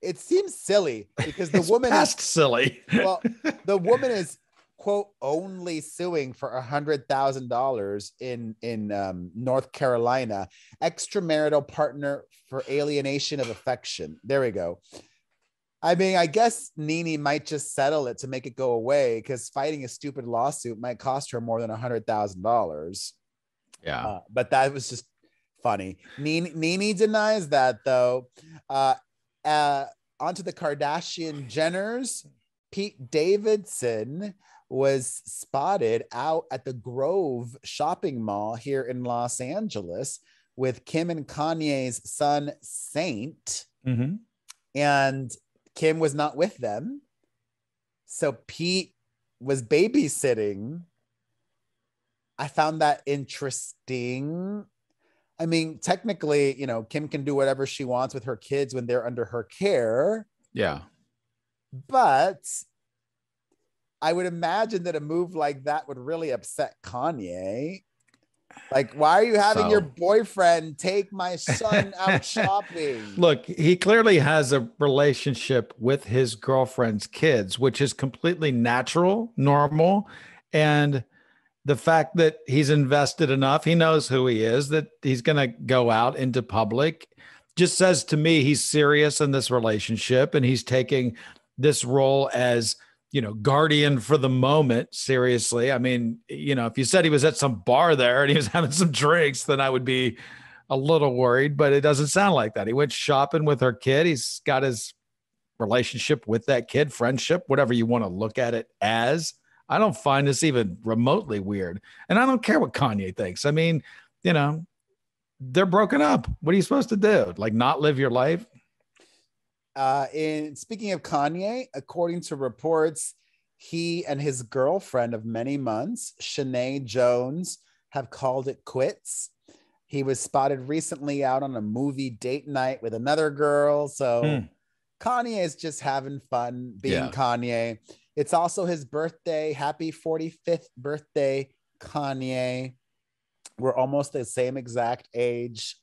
it seems silly because the woman is silly. Well, the woman is, quote, only suing for $100,000 in North Carolina, extramarital partner for alienation of affection. There we go. I mean, I guess Nene might just settle it to make it go away, because fighting a stupid lawsuit might cost her more than $100,000. Yeah. But that was just funny. Nene denies that, though. On onto the Kardashian Jenners. Pete Davidson was spotted out at the Grove shopping mall here in Los Angeles with Kim and Kanye's son, Saint. Mm-hmm. And Kim was not with them. So Pete was babysitting. I found that interesting. I mean, technically, you know, Kim can do whatever she wants with her kids when they're under her care. Yeah. But I would imagine that a move like that would really upset Kanye. Like, why are you having your boyfriend take my son out shopping? Look, he clearly has a relationship with his girlfriend's kids, which is completely natural, normal. And the fact that he's invested enough, he knows who he is, that he's going to go out into public, just says to me he's serious in this relationship and he's taking this role as, you know, guardian for the moment. Seriously. I mean, you know, if you said he was at some bar there and he was having some drinks, then I would be a little worried, but it doesn't sound like that. He went shopping with her kid. He's got his relationship with that kid, friendship, whatever you want to look at it as. I don't find this even remotely weird. And I don't care what Kanye thinks. I mean, you know, they're broken up. What are you supposed to do? Like, not live your life? In speaking of Kanye, according to reports, he and his girlfriend of many months, Shanae Jones, have called it quits. He was spotted recently out on a movie date night with another girl. So Kanye is just having fun being Kanye. It's also his birthday. Happy 45th birthday, Kanye. We're almost the same exact age.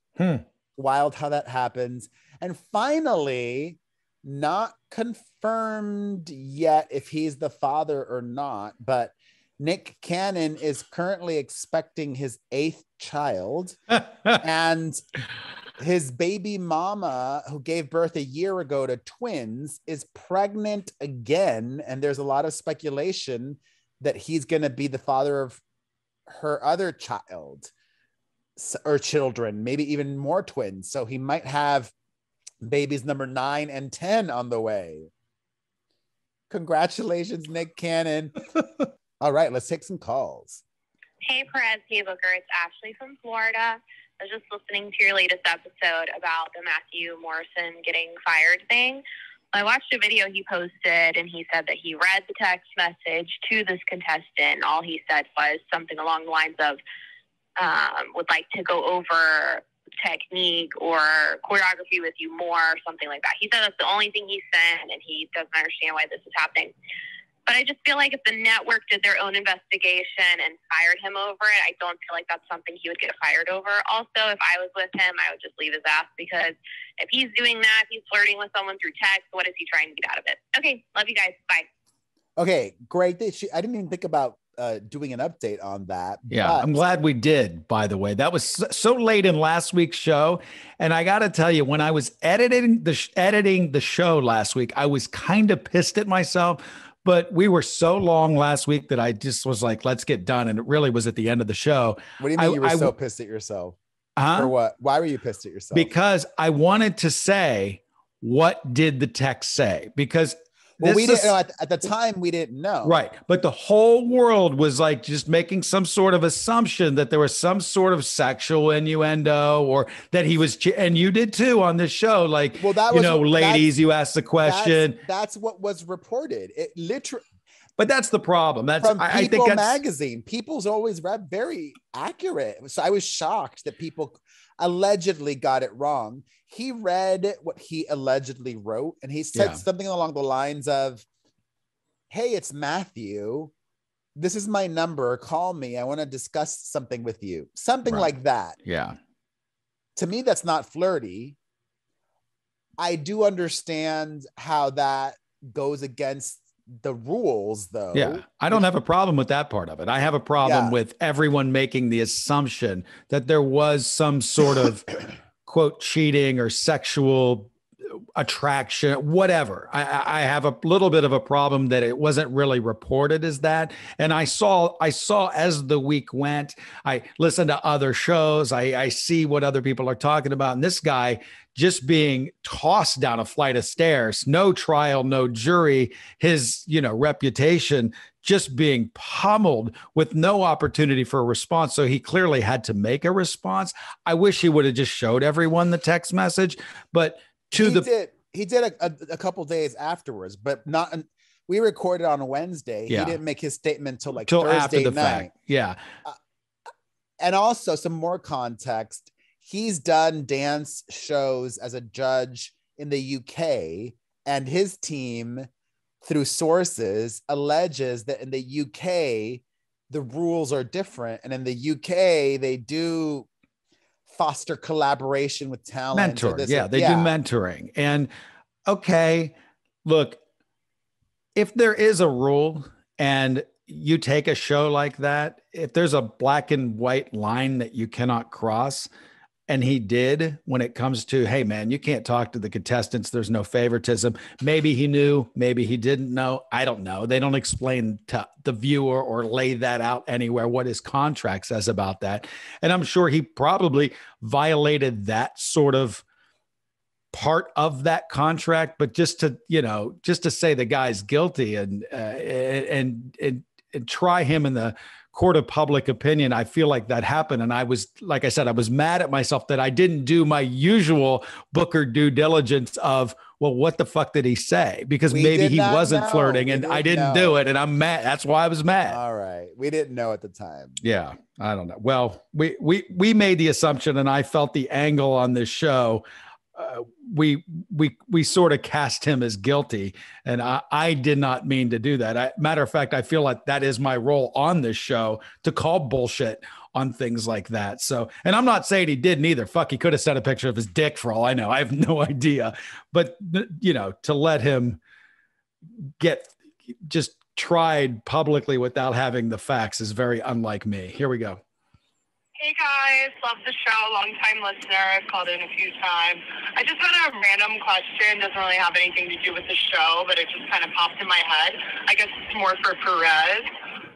Wild how that happens. And finally, not confirmed yet if he's the father or not, but Nick Cannon is currently expecting his 8th child. And his baby mama, who gave birth a year ago to twins, is pregnant again. And there's a lot of speculation that he's going to be the father of her other child or children, maybe even more twins. So he might have babies number 9 and 10 on the way. Congratulations, Nick Cannon. All right, let's take some calls. Hey, Perez, hey, Booker. It's Ashley from Florida. I was just listening to your latest episode about the Matthew Morrison getting fired thing. I watched a video he posted, and he said that he read the text message to this contestant. All he said was something along the lines of, would like to go over technique or choreography with you more, or something like that. He said that's the only thing he sent, and he doesn't understand why this is happening. But I just feel like if the network did their own investigation and fired him over it, I don't feel like that's something he would get fired over. Also, if I was with him, I would just leave his ass, because if he's doing that, if he's flirting with someone through text, what is he trying to get out of it? Okay, love you guys. Bye. Okay, great. I didn't even think about doing an update on that. Yeah, I'm glad we did, by the way. That was so late in last week's show. And I got to tell you, when I was editing the show last week, I was kind of pissed at myself. But we were so long last week that I just was like, let's get done. And it really was at the end of the show. What do you mean you were so pissed at yourself? Or what? Why were you pissed at yourself? Because I wanted to say, what did the text say? Because we didn't know at the time, we didn't know. Right. But the whole world was like just making some sort of assumption that there was some sort of sexual innuendo, or that he was, and you did too on this show. Like, well, that was, ladies, you asked the question. That's what was reported. It literally. But that's the problem. That's from People I think magazine. People's always very accurate. So I was shocked that people allegedly got it wrong. He read what he allegedly wrote, and he said something along the lines of, hey, it's Matthew. This is my number. Call me. I want to discuss something with you. Something like that. Yeah. To me, that's not flirty. I do understand how that goes against the rules, though. Yeah, I don't have a problem with that part of it. I have a problem with everyone making the assumption that there was some sort of quote cheating or sexual attraction, whatever. I have a little bit of a problem that it wasn't really reported as that. And I saw as the week went, I listened to other shows. I see what other people are talking about. And this guy just being tossed down a flight of stairs, no trial, no jury, his, reputation just being pummeled with no opportunity for a response. So he clearly had to make a response. I wish he would have just showed everyone the text message, but he did a couple days afterwards, but not. We recorded on a Wednesday. Yeah. He didn't make his statement till Thursday after the night. Fact. Yeah, and also some more context. He's done dance shows as a judge in the UK, and his team, through sources, alleges that in the UK the rules are different, and in the UK they do foster collaboration with talent. Mentor. They do mentoring. And okay, look, if there is a rule and you take a show like that, if there's a black and white line that you cannot cross, and he did when it comes to, hey man, you can't talk to the contestants. There's no favoritism. Maybe he knew, maybe he didn't know. I don't know. They don't explain to the viewer or lay that out anywhere what his contract says about that. And I'm sure he probably violated that sort of part of that contract, but just to say the guy's guilty and try him in the court of public opinion, I feel like that happened. And I was, like I said, I was mad at myself that I didn't do my usual Booker due diligence of, well, what the fuck did he say? Because maybe he wasn't flirting and I didn't do it. And I'm mad. That's why I was mad. All right. We didn't know at the time. Yeah. I don't know. Well, we made the assumption, and I felt the angle on this show. We sort of cast him as guilty, and I did not mean to do that. Matter of fact, I feel like that is my role on this show, to call bullshit on things like that. So, and I'm not saying he didn't either. Fuck, he could have sent a picture of his dick for all I know. I have no idea. But to let him get just tried publicly without having the facts is very unlike me. Here we go. Hey guys, love the show, long-time listener. I've called in a few times. I just got a random question, doesn't really have anything to do with the show, but it just kind of popped in my head. I guess it's more for Perez.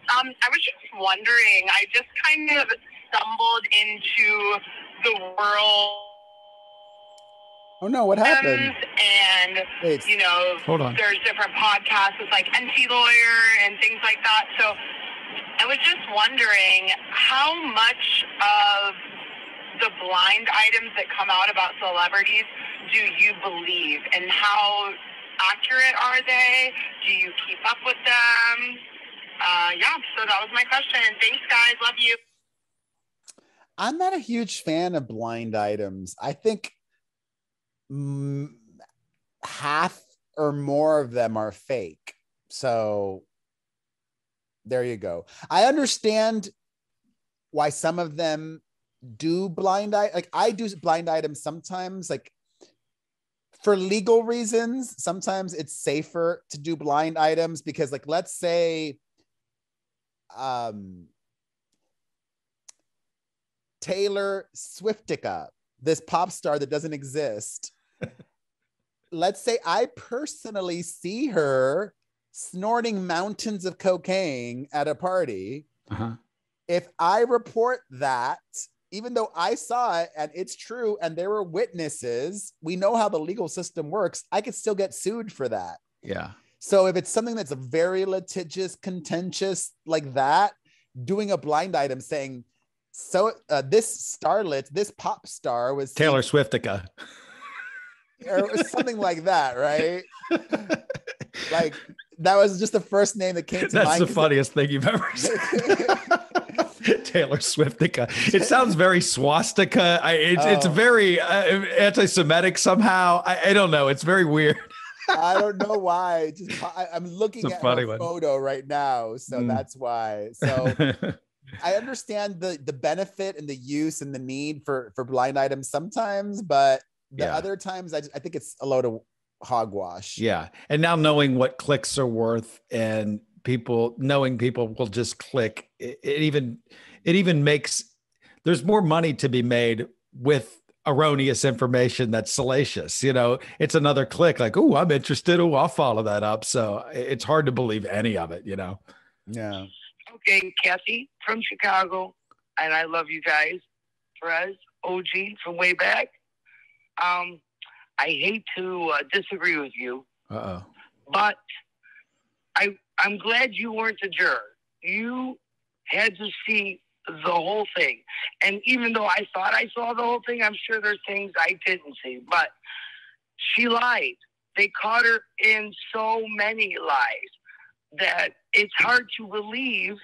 I was just wondering, I just kind of stumbled into the world. Oh no, what happened? And, Hold on. There's different podcasts with NT Lawyer and things like that. So I was just wondering, how much of the blind items that come out about celebrities do you believe, and how accurate are they? Do you keep up with them? So that was my question. Thanks, guys. Love you. I'm not a huge fan of blind items. I think half or more of them are fake. So there you go. I understand why some of them do blind eye. I do blind items sometimes, for legal reasons. Sometimes it's safer to do blind items because, let's say, Taylor Swiftica, this pop star that doesn't exist. Let's say I personally see her snorting mountains of cocaine at a party. Uh-huh. If I report that, even though I saw it and it's true and there were witnesses, we know how the legal system works, I could still get sued for that. Yeah. So if it's something that's a very litigious, contentious like that, doing a blind item saying, this starlet, this pop star was Taylor Swiftica. Or something like that, right? That was just the first name that came to mind. That's the funniest thing you've ever said. Taylor Swiftica. It sounds very swastika. It's very anti-Semitic somehow. I don't know. It's very weird. I don't know why. I'm looking at her photo right now, so that's why. So I understand the benefit and the use and the need for blind items sometimes, but other times I think it's a load of hogwash. Yeah. And now knowing what clicks are worth and knowing people will just click, it even makes, there's more money to be made with erroneous information that's salacious. You know, it's another click like, oh, I'm interested. Oh, I'll follow that up. So it's hard to believe any of it, you know? Yeah. Okay, Kathy from Chicago, and I love you guys. Perez, OG from way back. I hate to disagree with you, but I'm glad you weren't the juror. You had to see the whole thing. And even though I thought I saw the whole thing, I'm sure there's things I didn't see. But she lied. They caught her in so many lies that it's hard to believe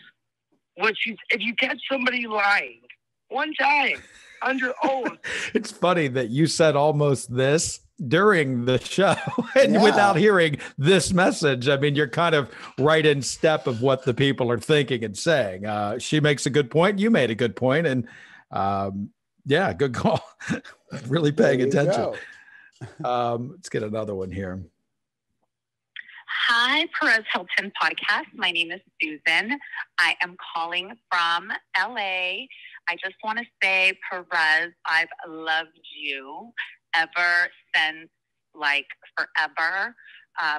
what she's... If you catch somebody lying one time under oath... It's funny that you said almost this during the show and without hearing this message. I mean, you're kind of right in step of what the people are thinking and saying. She makes a good point. You made a good point. And yeah, good call. Really paying attention. Let's get another one here. Hi, Perez Hilton podcast. My name is Susan. I am calling from LA. I just want to say, Perez, I've loved you ever since, like, forever.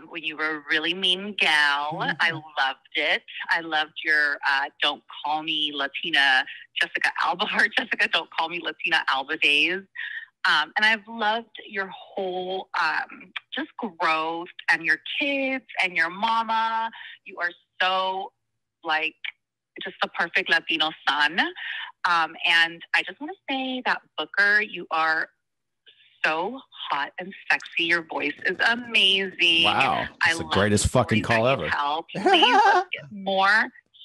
When you were a really mean gal, I loved it. I loved your Don't Call Me Latina Jessica Alba, or Jessica Don't Call Me Latina Alba days. And I've loved your whole just growth and your kids and your mama. You are so, like, just the perfect Latino son. And I just want to say that, Booker, you are so hot and sexy. Your voice is amazing. Wow. It's the greatest fucking call ever. Please let's get more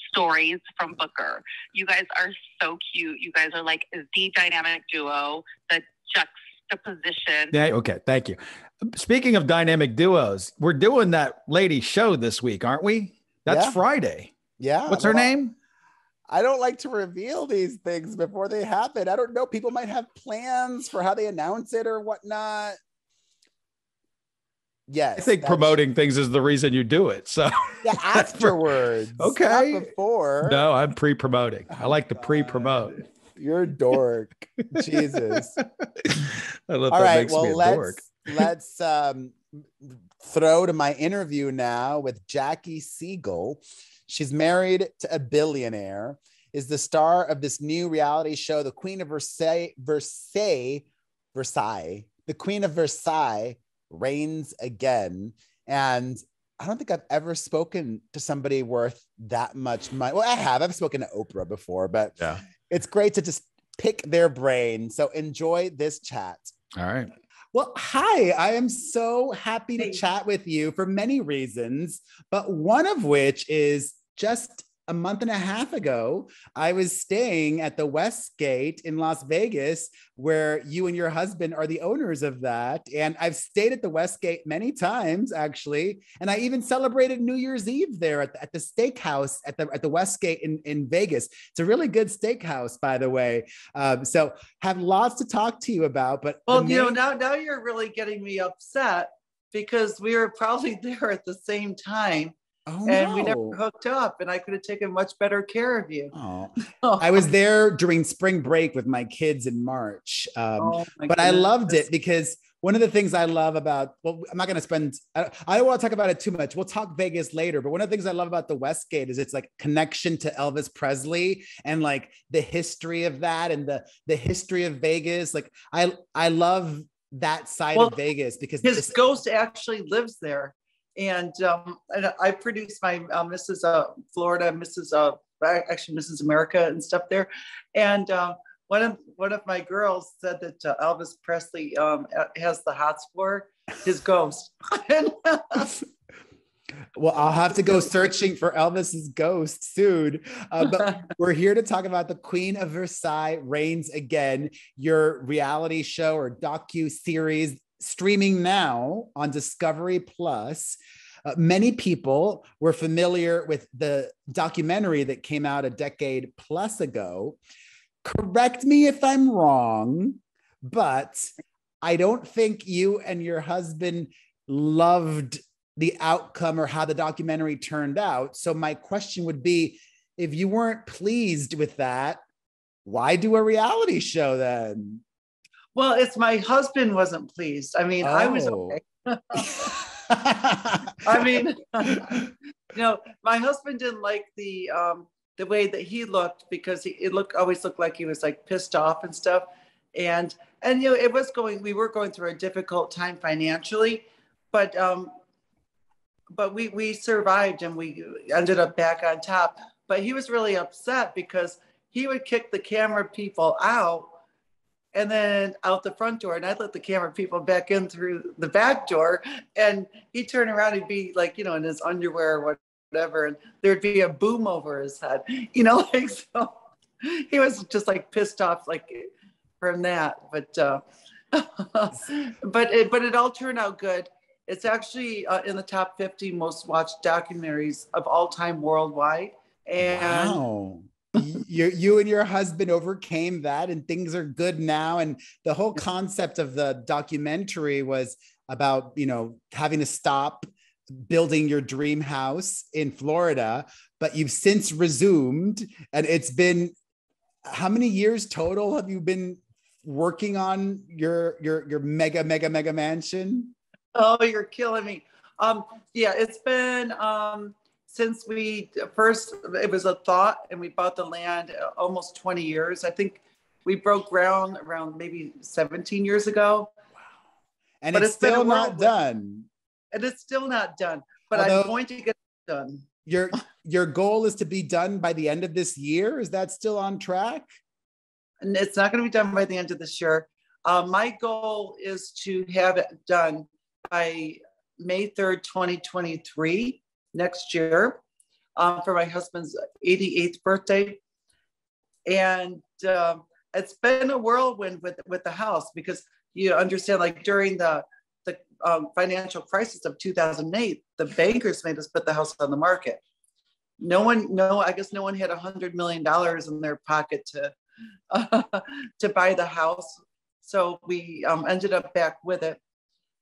stories from Booker. You guys are so cute. You guys are like the dynamic duo, the juxtaposition. Yeah, okay, thank you. Speaking of dynamic duos, we're doing that lady show this week, aren't we? That's Friday. Yeah. What's her name? I don't like to reveal these things before they happen. I don't know. People might have plans for how they announce it or whatnot. Yes. I think promoting things is the reason you do it. So yeah, afterwards. Okay. Not before. No, I'm pre-promoting. I like to pre-promote. You're a dork. Jesus. I love All that right. makes Well, me a dork. let's throw to my interview now with Jackie Siegel. She's married to a billionaire, is the star of this new reality show, The Queen of Versailles, The Queen of Versailles Reigns Again. And I don't think I've ever spoken to somebody worth that much money. Well, I have. I've spoken to Oprah before, but it's great to just pick their brain. So enjoy this chat. All right. Well, hi, I am so happy to chat with you for many reasons, but one of which is just a month and a half ago, I was staying at the Westgate in Las Vegas, where you and your husband are the owners of that. And I've stayed at the Westgate many times, actually. And I even celebrated New Year's Eve there at the steakhouse at the Westgate in Vegas. It's a really good steakhouse, by the way. So have lots to talk to you about. But well, now you're really getting me upset because we were probably there at the same time. Oh, and we never hooked up, and I could have taken much better care of you. I was there during spring break with my kids in March, but I loved it because one of the things I love about, well, I'm not going to spend, I don't want to talk about it too much. We'll talk Vegas later, but one of the things I love about the Westgate is it's like connection to Elvis Presley and like the history of that and the history of Vegas. Like I love that side of Vegas because his ghost actually lives there. And I produced my Mrs. Florida, actually Mrs. America and stuff there. And one of my girls said that Elvis Presley has the hots for his ghost. Well, I'll have to go searching for Elvis's ghost soon. But we're here to talk about The Queen of Versailles Reigns Again, your reality show or docu-series streaming now on Discovery Plus. Many people were familiar with the documentary that came out a decade plus ago. Correct me if I'm wrong, but I don't think you and your husband loved the outcome or how the documentary turned out. So my question would be, if you weren't pleased with that, why do a reality show then? Well, it's my husband wasn't pleased. I mean, I was Oh. okay. I mean, my husband didn't like the way that he looked, because it always looked like he was like pissed off and stuff. And we were going through a difficult time financially, but we survived and we ended up back on top. But he was really upset because he would kick the camera people out and then out the front door, and I'd let the camera people back in through the back door, and he'd turn around and be like, in his underwear or whatever, and there'd be a boom over his head, like, so he was just like pissed off, like, from that. But but it all turned out good. It's actually in the top 50 most watched documentaries of all time worldwide. And wow. You and your husband overcame that, and things are good now. And the whole concept of the documentary was about, having to stop building your dream house in Florida, but you've since resumed. And it's been, how many years total have you been working on your mega mansion? Oh, you're killing me. Yeah, it's been since it was a thought, and we bought the land almost 20 years. I think we broke ground around maybe 17 years ago. Wow. And it's still not done. And it's still not done, but I'm going to get it done. Your goal is to be done by the end of this year. Is that still on track? And it's not going to be done by the end of this year. My goal is to have it done by May 3rd, 2023. Next year, for my husband's 88th birthday. And it's been a whirlwind with the house, because you understand, like, during the financial crisis of 2008, the bankers made us put the house on the market. I guess no one had $100 million in their pocket to buy the house. So we ended up back with it.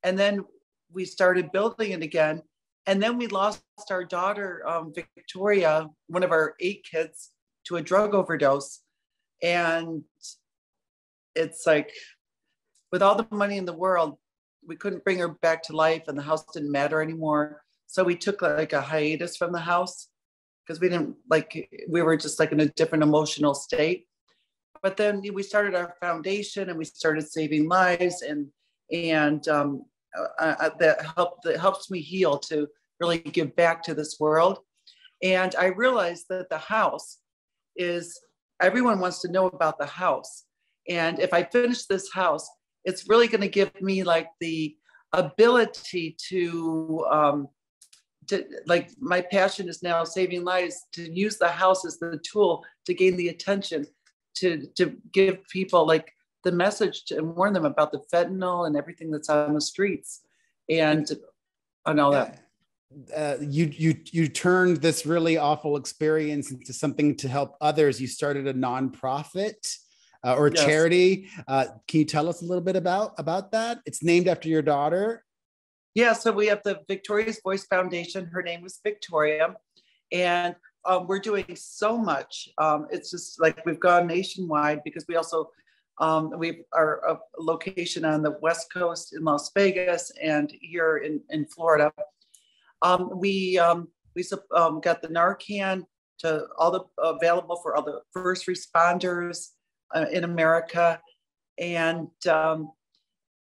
And then we started building it again. And then we lost our daughter, Victoria, one of our 8 kids, to a drug overdose. And it's like, with all the money in the world, we couldn't bring her back to life, and the house didn't matter anymore. So we took like a hiatus from the house, because we were just like in a different emotional state. But then we started our foundation, and we started saving lives, and that helps me heal, to really give back to this world. And I realized that the house is, everyone wants to know about the house. And if I finish this house, it's really going to give me like the ability to like, my passion is now saving lives, to use the house as the tool to gain the attention, to give people like the message and warn them about the fentanyl and everything that's on the streets and all that. You turned this really awful experience into something to help others. You started a nonprofit or charity. Can you tell us a little bit about that? It's named after your daughter. Yeah, so we have the Victoria's Voice Foundation. Her name was Victoria, and we're doing so much. It's just like, we've gone nationwide, because we also we are a location on the West Coast in Las Vegas and here in Florida. We got the Narcan to all the available for all the first responders in America, and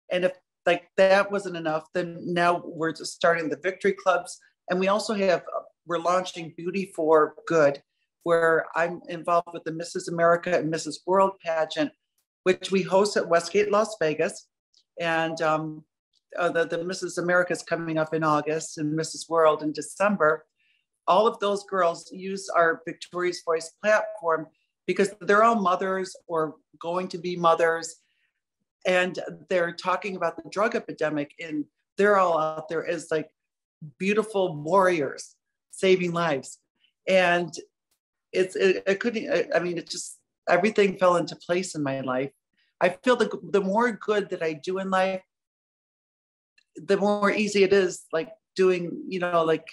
if like that wasn't enough, then now we're just starting the victory clubs, and we also we're launching Beauty for Good, where I'm involved with the Mrs. America and Mrs. World pageant, which we host at Westgate, Las Vegas. And the Mrs. America is coming up in August, and Mrs. World in December. All of those girls use our Victoria's Voice platform because they're all mothers or going to be mothers. And they're talking about the drug epidemic, and they're all out there as like beautiful warriors saving lives. And it just, everything fell into place in my life. I feel the more good that I do in life, the more easy it is, like doing, like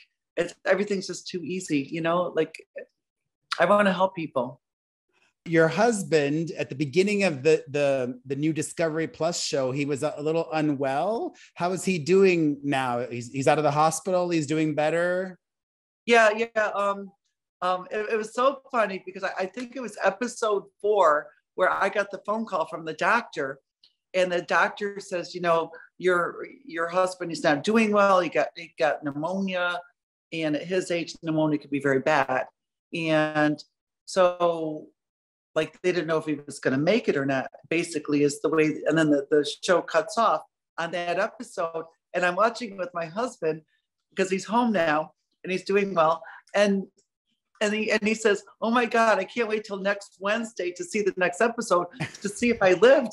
everything's just too easy, like I want to help people. your husband at the beginning of the new Discovery Plus show, he was a little unwell. How is he doing now? He's out of the hospital. He's doing better. Yeah. It was so funny because I think it was episode 4 where I got the phone call from the doctor, and the doctor says, your husband is not doing well. He got pneumonia, and at his age, pneumonia could be very bad. And so, like, they didn't know if he was going to make it or not, basically, is the way. And then the show cuts off on that episode. And I'm watching with my husband because he's home now and he's doing well. And he says, "Oh my God, I can't wait till next Wednesday to see the next episode to see if I lived."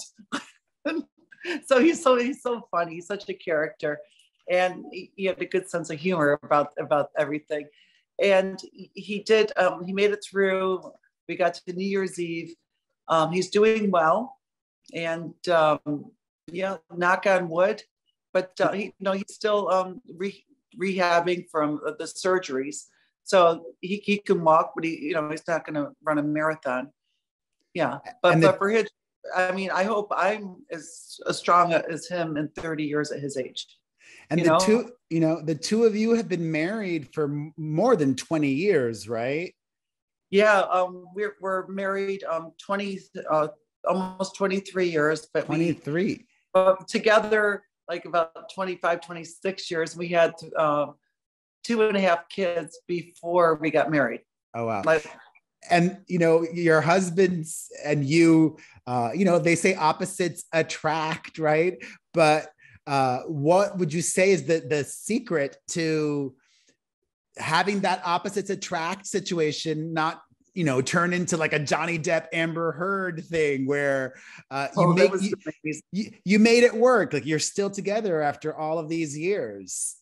So he's so funny. He's such a character, and he had a good sense of humor about everything. And he did. He made it through. We got to New Year's Eve. He's doing well, and knock on wood. But he's still rehabbing from the surgeries. So he can walk, but he's not going to run a marathon. Yeah, but for his, I hope I'm as strong as him in 30 years at his age. And the two of you have been married for more than 20 years, right? Yeah, we're married 20 almost 23 years, but 23. Together like about 25, 26 years. We had 2.5 kids before we got married. Oh, wow. And, your husbands and you, they say opposites attract, right? But what would you say is the secret to having that opposites attract situation not, turn into like a Johnny Depp Amber Heard thing where you made it work? Like, you're still together after all of these years.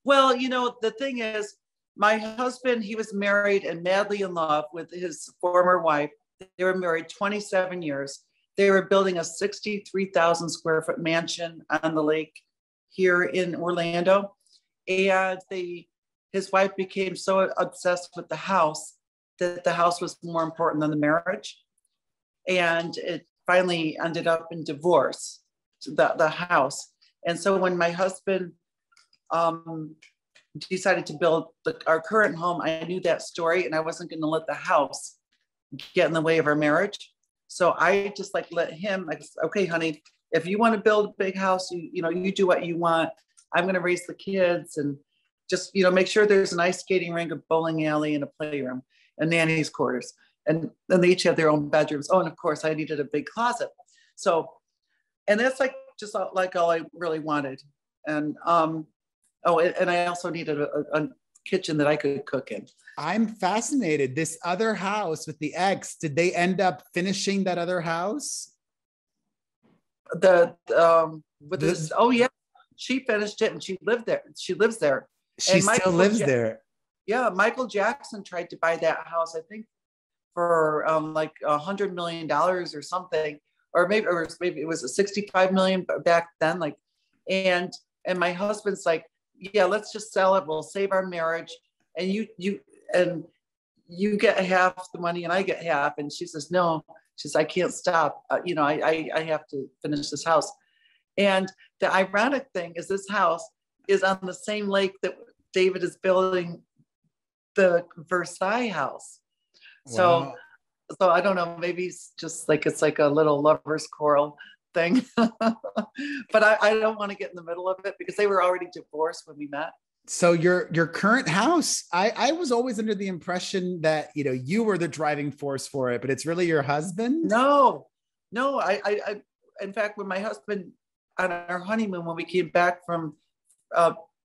Well, the thing is, my husband, he was married and madly in love with his former wife. They were married 27 years. They were building a 63,000 square foot mansion on the lake here in Orlando. And his wife became so obsessed with the house that the house was more important than the marriage. And it finally ended up in divorce, the house. And so when my husband decided to build our current home, I knew that story, and I wasn't going to let the house get in the way of our marriage. So I just let him, okay, honey, if you want to build a big house, you do what you want. I'm going to raise the kids and just, make sure there's an ice skating rink, a bowling alley, and a playroom, and nanny's quarters. And then they each have their own bedrooms. Oh, and of course I needed a big closet. So, and that's just all I really wanted. And, and I also needed a kitchen that I could cook in. I'm fascinated. This other house with the ex, did they end up finishing that other house? Oh yeah, she finished it and she lived there. She lives there. She still lives there. Yeah, Michael Jackson tried to buy that house, I think, for $100 million or something, or maybe it was a $65 million back then. And my husband's like, yeah, let's just sell it. We'll save our marriage, and you get half the money and I get half. And she says, no, she says, I can't stop. I have to finish this house. And the ironic thing is, this house is on the same lake that David is building the Versailles house. Wow. So I don't know, maybe it's just it's like a little lover's quarrel thing. But I don't want to get in the middle of it because they were already divorced when we met. So your current house, I was always under the impression that you were the driving force for it, but it's really your husband. No, I in fact, when my husband, on our honeymoon, when we came back from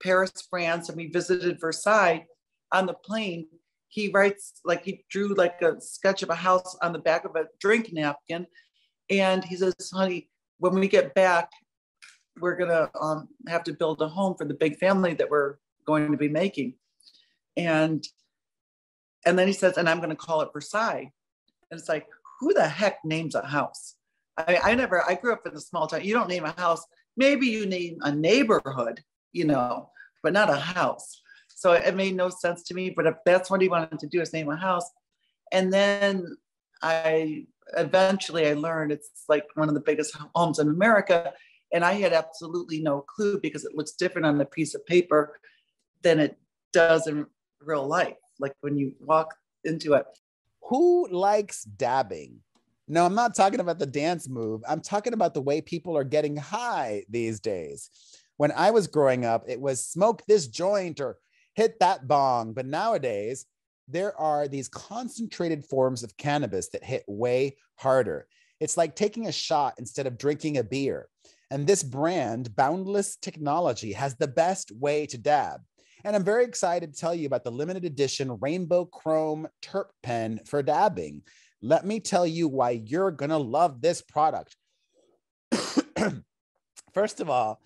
Paris, France, and we visited Versailles, on the plane, he writes, he drew a sketch of a house on the back of a drink napkin. And he says, honey, when we get back, we're going to have to build a home for the big family that we're going to be making. And then he says, and I'm going to call it Versailles. And it's like, who the heck names a house? I grew up in a small town. You don't name a house. Maybe you name a neighborhood, but not a house. So it made no sense to me. But if that's what he wanted to do, is name a house. And then I eventually I learned it's like one of the biggest homes in America. And I had absolutely no clue because it looks different on a piece of paper than it does in real life. Like when you walk into it. Who likes dabbing? No, I'm not talking about the dance move. I'm talking about the way people are getting high these days. When I was growing up, it was smoke this joint or hit that bong. But nowadays, there are these concentrated forms of cannabis that hit way harder. It's like taking a shot instead of drinking a beer. And this brand, Boundless Technology, has the best way to dab. And I'm very excited to tell you about the limited edition Rainbow Chrome Terp Pen for dabbing. Let me tell you why you're going to love this product. First of all,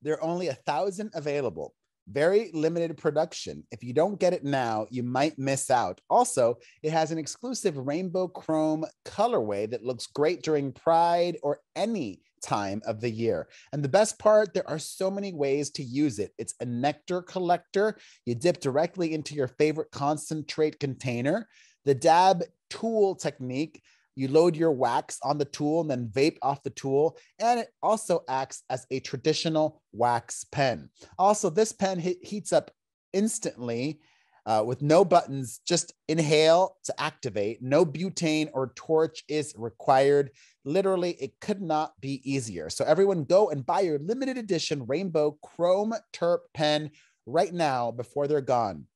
there are only 1,000 available. Very limited production. If you don't get it now, you might miss out. Also, it has an exclusive rainbow chrome colorway that looks great during Pride or any time of the year. And the best part, there are so many ways to use it. It's a nectar collector. You dip directly into your favorite concentrate container. The dab tool technique, you load your wax on the tool and then vape off the tool. And it also acts as a traditional wax pen. Also, this pen heats up instantly with no buttons, just inhale to activate. No butane or torch is required. Literally, it could not be easier. So everyone go and buy your limited edition Rainbow Chrome Terp Pen right now before they're gone.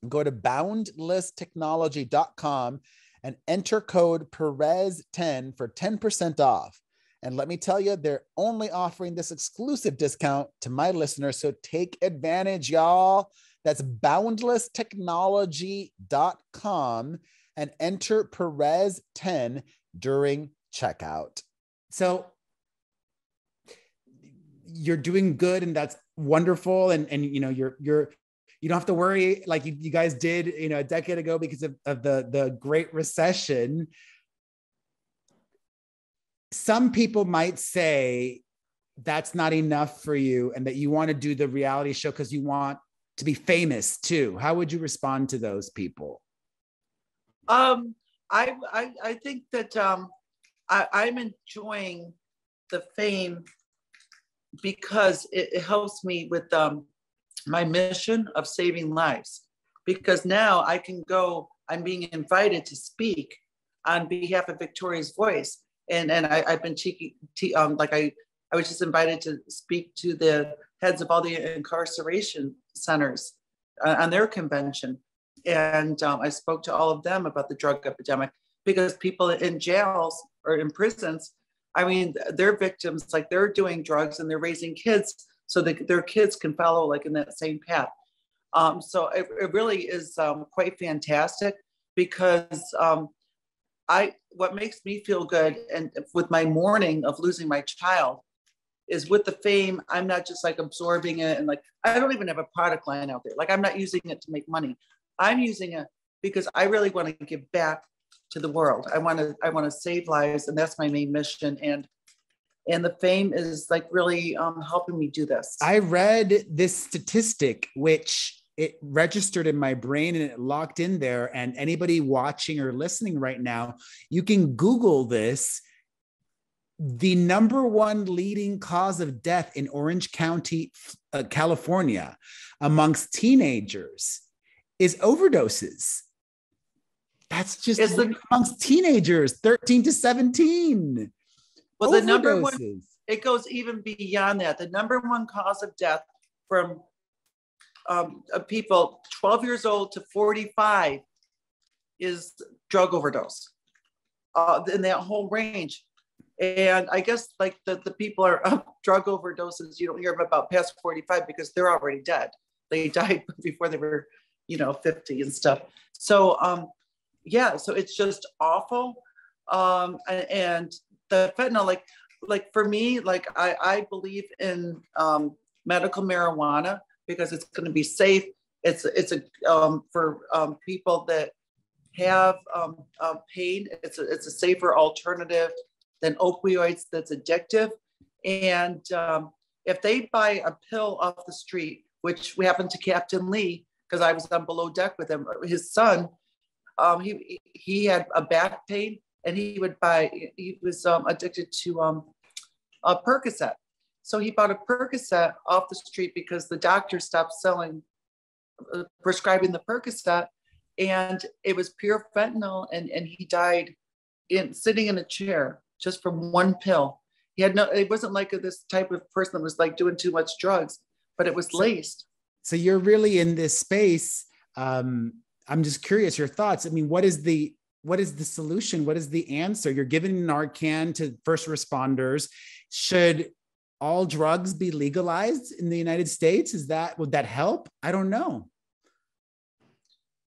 Go to boundlesstechnology.com and enter code Perez10 for 10% off. And let me tell you, they're only offering this exclusive discount to my listeners. So take advantage, y'all. That's boundlesstechnology.com and enter Perez10 during checkout. So you're doing good, and that's wonderful. And you know, you don't have to worry like you guys did, you know, a decade ago because of the Great Recession. Some people might say that's not enough for you and that you want to do the reality show because you want to be famous too. How would you respond to those people? I think that I'm enjoying the fame because it helps me with my mission of saving lives, because now I can go, I'm being invited to speak on behalf of Victoria's Voice. And I've been I was just invited to speak to the heads of all the incarceration centers on their convention. And I spoke to all of them about the drug epidemic, because people in jails or in prisons, I mean, they're victims, like they're doing drugs and they're raising kids so that their kids can follow like in that same path. So it really is quite fantastic, because what makes me feel good and with my mourning of losing my child is with the fame, I'm not just like absorbing it and like, I don't even have a product line out there. Like I'm not using it to make money. I'm using it because I really want to give back to the world. I want to save lives, and that's my main mission. And the fame is like really helping me do this. I read this statistic, which it registered in my brain and it locked in there. And anybody watching or listening right now, you can Google this. The number one leading cause of death in Orange County, California, amongst teenagers is overdoses. That's just amongst teenagers, 13 to 17. Well, the number one, it goes even beyond that. The number one cause of death from people 12 years old to 45 is drug overdose in that whole range. And I guess like the people are drug overdoses, you don't hear about past 45 because they're already dead. They died before they were, 50 and stuff. So, so it's just awful. And the fentanyl, like for me, like I believe in medical marijuana because it's going to be safe. It's for people that have pain. It's a safer alternative than opioids that's addictive. And if they buy a pill off the street, which we happened to Captain Lee, because I was on below deck with him, his son he had a back pain, and he was addicted to a Percocet. So he bought a Percocet off the street because the doctor stopped prescribing the Percocet, and it was pure fentanyl, and he died sitting in a chair just from one pill. It wasn't like this type of person that was like doing too much drugs, but it was laced. So you're really in this space. I'm just curious, your thoughts. I mean, what is the solution? What is the answer? You're giving Narcan to first responders. Should all drugs be legalized in the United States? Would that help? I don't know.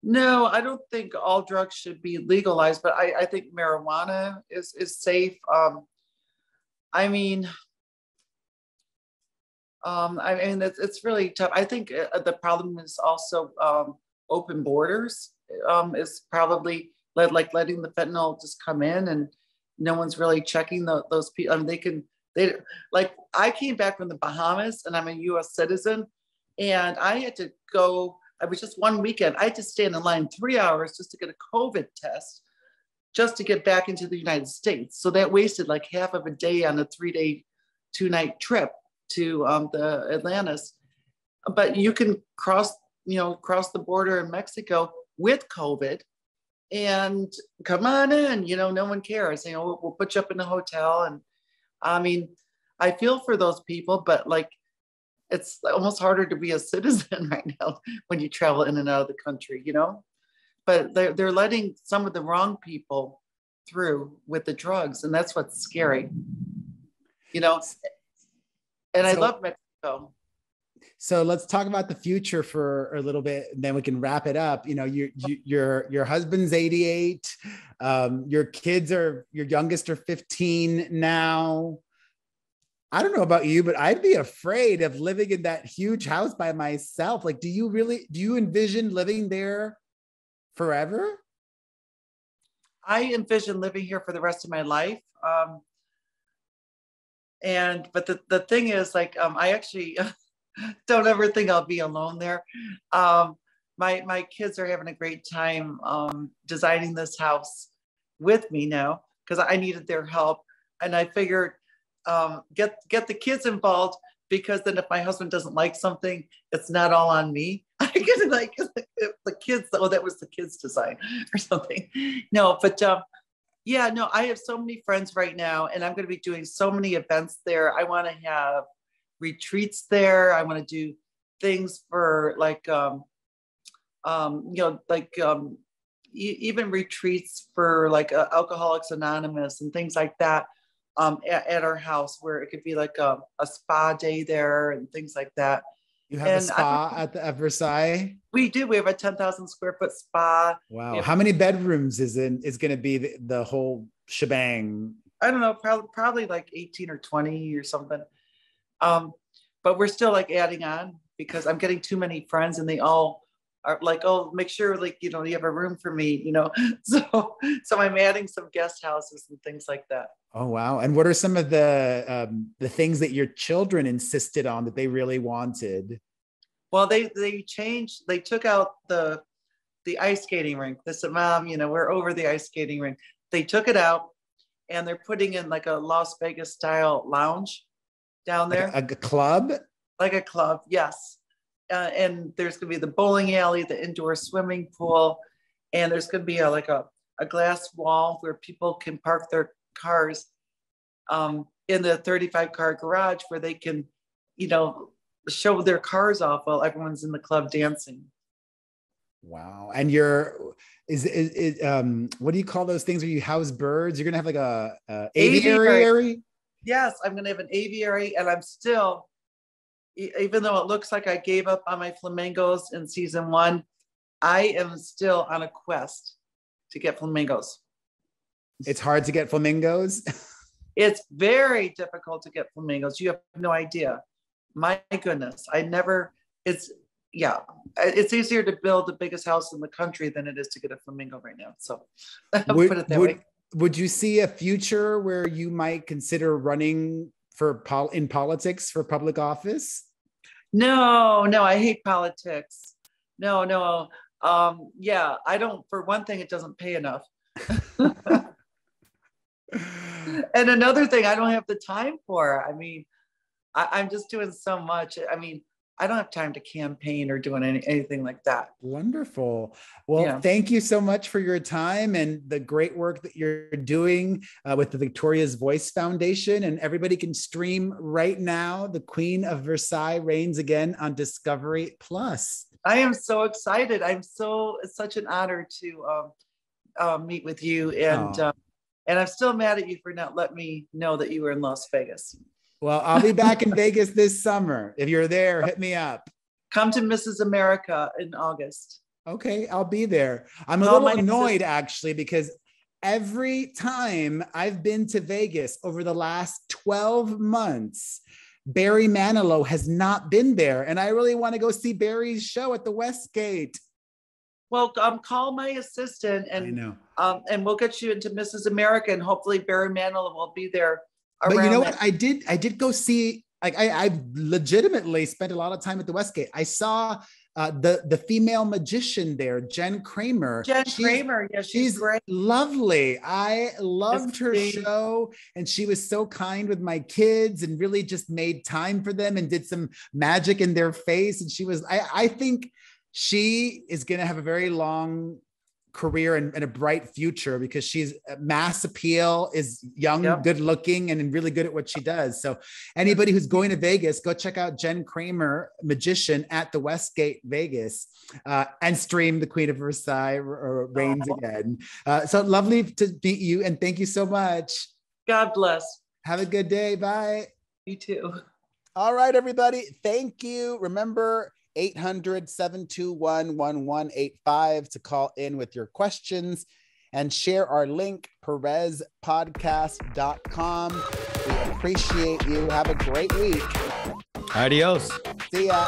No, I don't think all drugs should be legalized, but I think marijuana is safe. I mean, it's really tough. I think the problem is also open borders is probably letting the fentanyl just come in, and no one's really checking those people. I mean, I came back from the Bahamas, and I'm a U.S. citizen, and I had to go. I was just one weekend. I had to stand in line 3 hours just to get a COVID test, just to get back into the United States. So that wasted like half of a day on a 3-day, 2-night trip to the Atlantis. But you can cross the border in Mexico with COVID and come on in, no one cares. We'll put you up in a hotel. And I mean, I feel for those people, but it's almost harder to be a citizen right now when you travel in and out of the country, but they're letting some of the wrong people through with the drugs. And that's what's scary, and I love Mexico. So let's talk about the future for a little bit, and then we can wrap it up. Your husband's 88. Your youngest are 15 now. I don't know about you, but I'd be afraid of living in that huge house by myself. Do you envision living there forever? I envision living here for the rest of my life. But the thing is, I actually don't ever think I'll be alone there. My kids are having a great time designing this house with me now, because I needed their help, and I figured get the kids involved, because then if my husband doesn't like something, it's not all on me. I get the kids. Oh, that was the kids' design or something. No, but I have so many friends right now, and I'm going to be doing so many events there. I want to have retreats there. I want to do things for even retreats for Alcoholics Anonymous and things like that. At our house, where it could be like a spa day there and things like that. You have a spa at Versailles? We do. We have a 10,000 square foot spa. Wow. How many bedrooms is going to be the whole shebang? I don't know, probably like 18 or 20 or something. But we're still adding on, because I'm getting too many friends, and they all are like, oh, make sure you have a room for me, So I'm adding some guest houses and things like that. Oh, wow. And what are some of the things that your children insisted on that they really wanted? Well, they took out the ice skating rink. They said, Mom, we're over the ice skating rink. They took it out, and they're putting in a Las Vegas style lounge down there. A club? Like a club, yes. And there's going to be the bowling alley, the indoor swimming pool, and there's going to be a glass wall where people can park their cars in the 35-car garage, where they can, show their cars off while everyone's in the club dancing. Wow. And what do you call those things where you house birds? You're going to have a aviary? Yes, I'm going to have an aviary, and I'm still, even though it looks like I gave up on my flamingos in season 1, I am still on a quest to get flamingos. It's hard to get flamingos? It's very difficult to get flamingos. You have no idea. My goodness. It's easier to build the biggest house in the country than it is to get a flamingo right now. So put it that way. Would you see a future where you might consider running in politics for public office? No, I hate politics. No. Yeah, I don't, for one thing, it doesn't pay enough. And another thing I don't have the time for. I mean, I'm just doing so much. I mean, I don't have time to campaign or doing anything like that. Wonderful. Well, Yeah. Thank you so much for your time and the great work that you're doing with the Victoria's Voice Foundation. And everybody can stream right now. The Queen of Versailles reigns again on Discovery Plus. I am so excited. It's such an honor to meet with you. And I'm still mad at you for not letting me know that you were in Las Vegas. Well, I'll be back in Vegas this summer. If you're there, hit me up. Come to Mrs. America in August. Okay, I'll be there. I'm a little annoyed actually, because every time I've been to Vegas over the last 12 months, Barry Manilow has not been there. And I really want to go see Barry's show at the Westgate. Well, call my assistant and we'll get you into Mrs. America, and hopefully Barry Manilow will be there. But you know what? I did go see, like, I legitimately spent a lot of time at the Westgate. I saw the female magician there, Jen Kramer. She's great. Lovely. I loved her show, and she was so kind with my kids and really just made time for them and did some magic in their face. And I think she is going to have a very long career and a bright future, because she's mass appeal, is young, good looking, and really good at what she does. So anybody who's going to Vegas, go check out Jen Kramer, magician, at the Westgate Vegas, and stream The Queen of Versailles reigns again. So lovely to meet you, and thank you so much. God bless. Have a good day. Bye. You too. All right, everybody. Thank you. Remember, 800-721-1185 to call in with your questions, and share our link, perezpodcast.com. We appreciate you. Have a great week. Adios. See ya.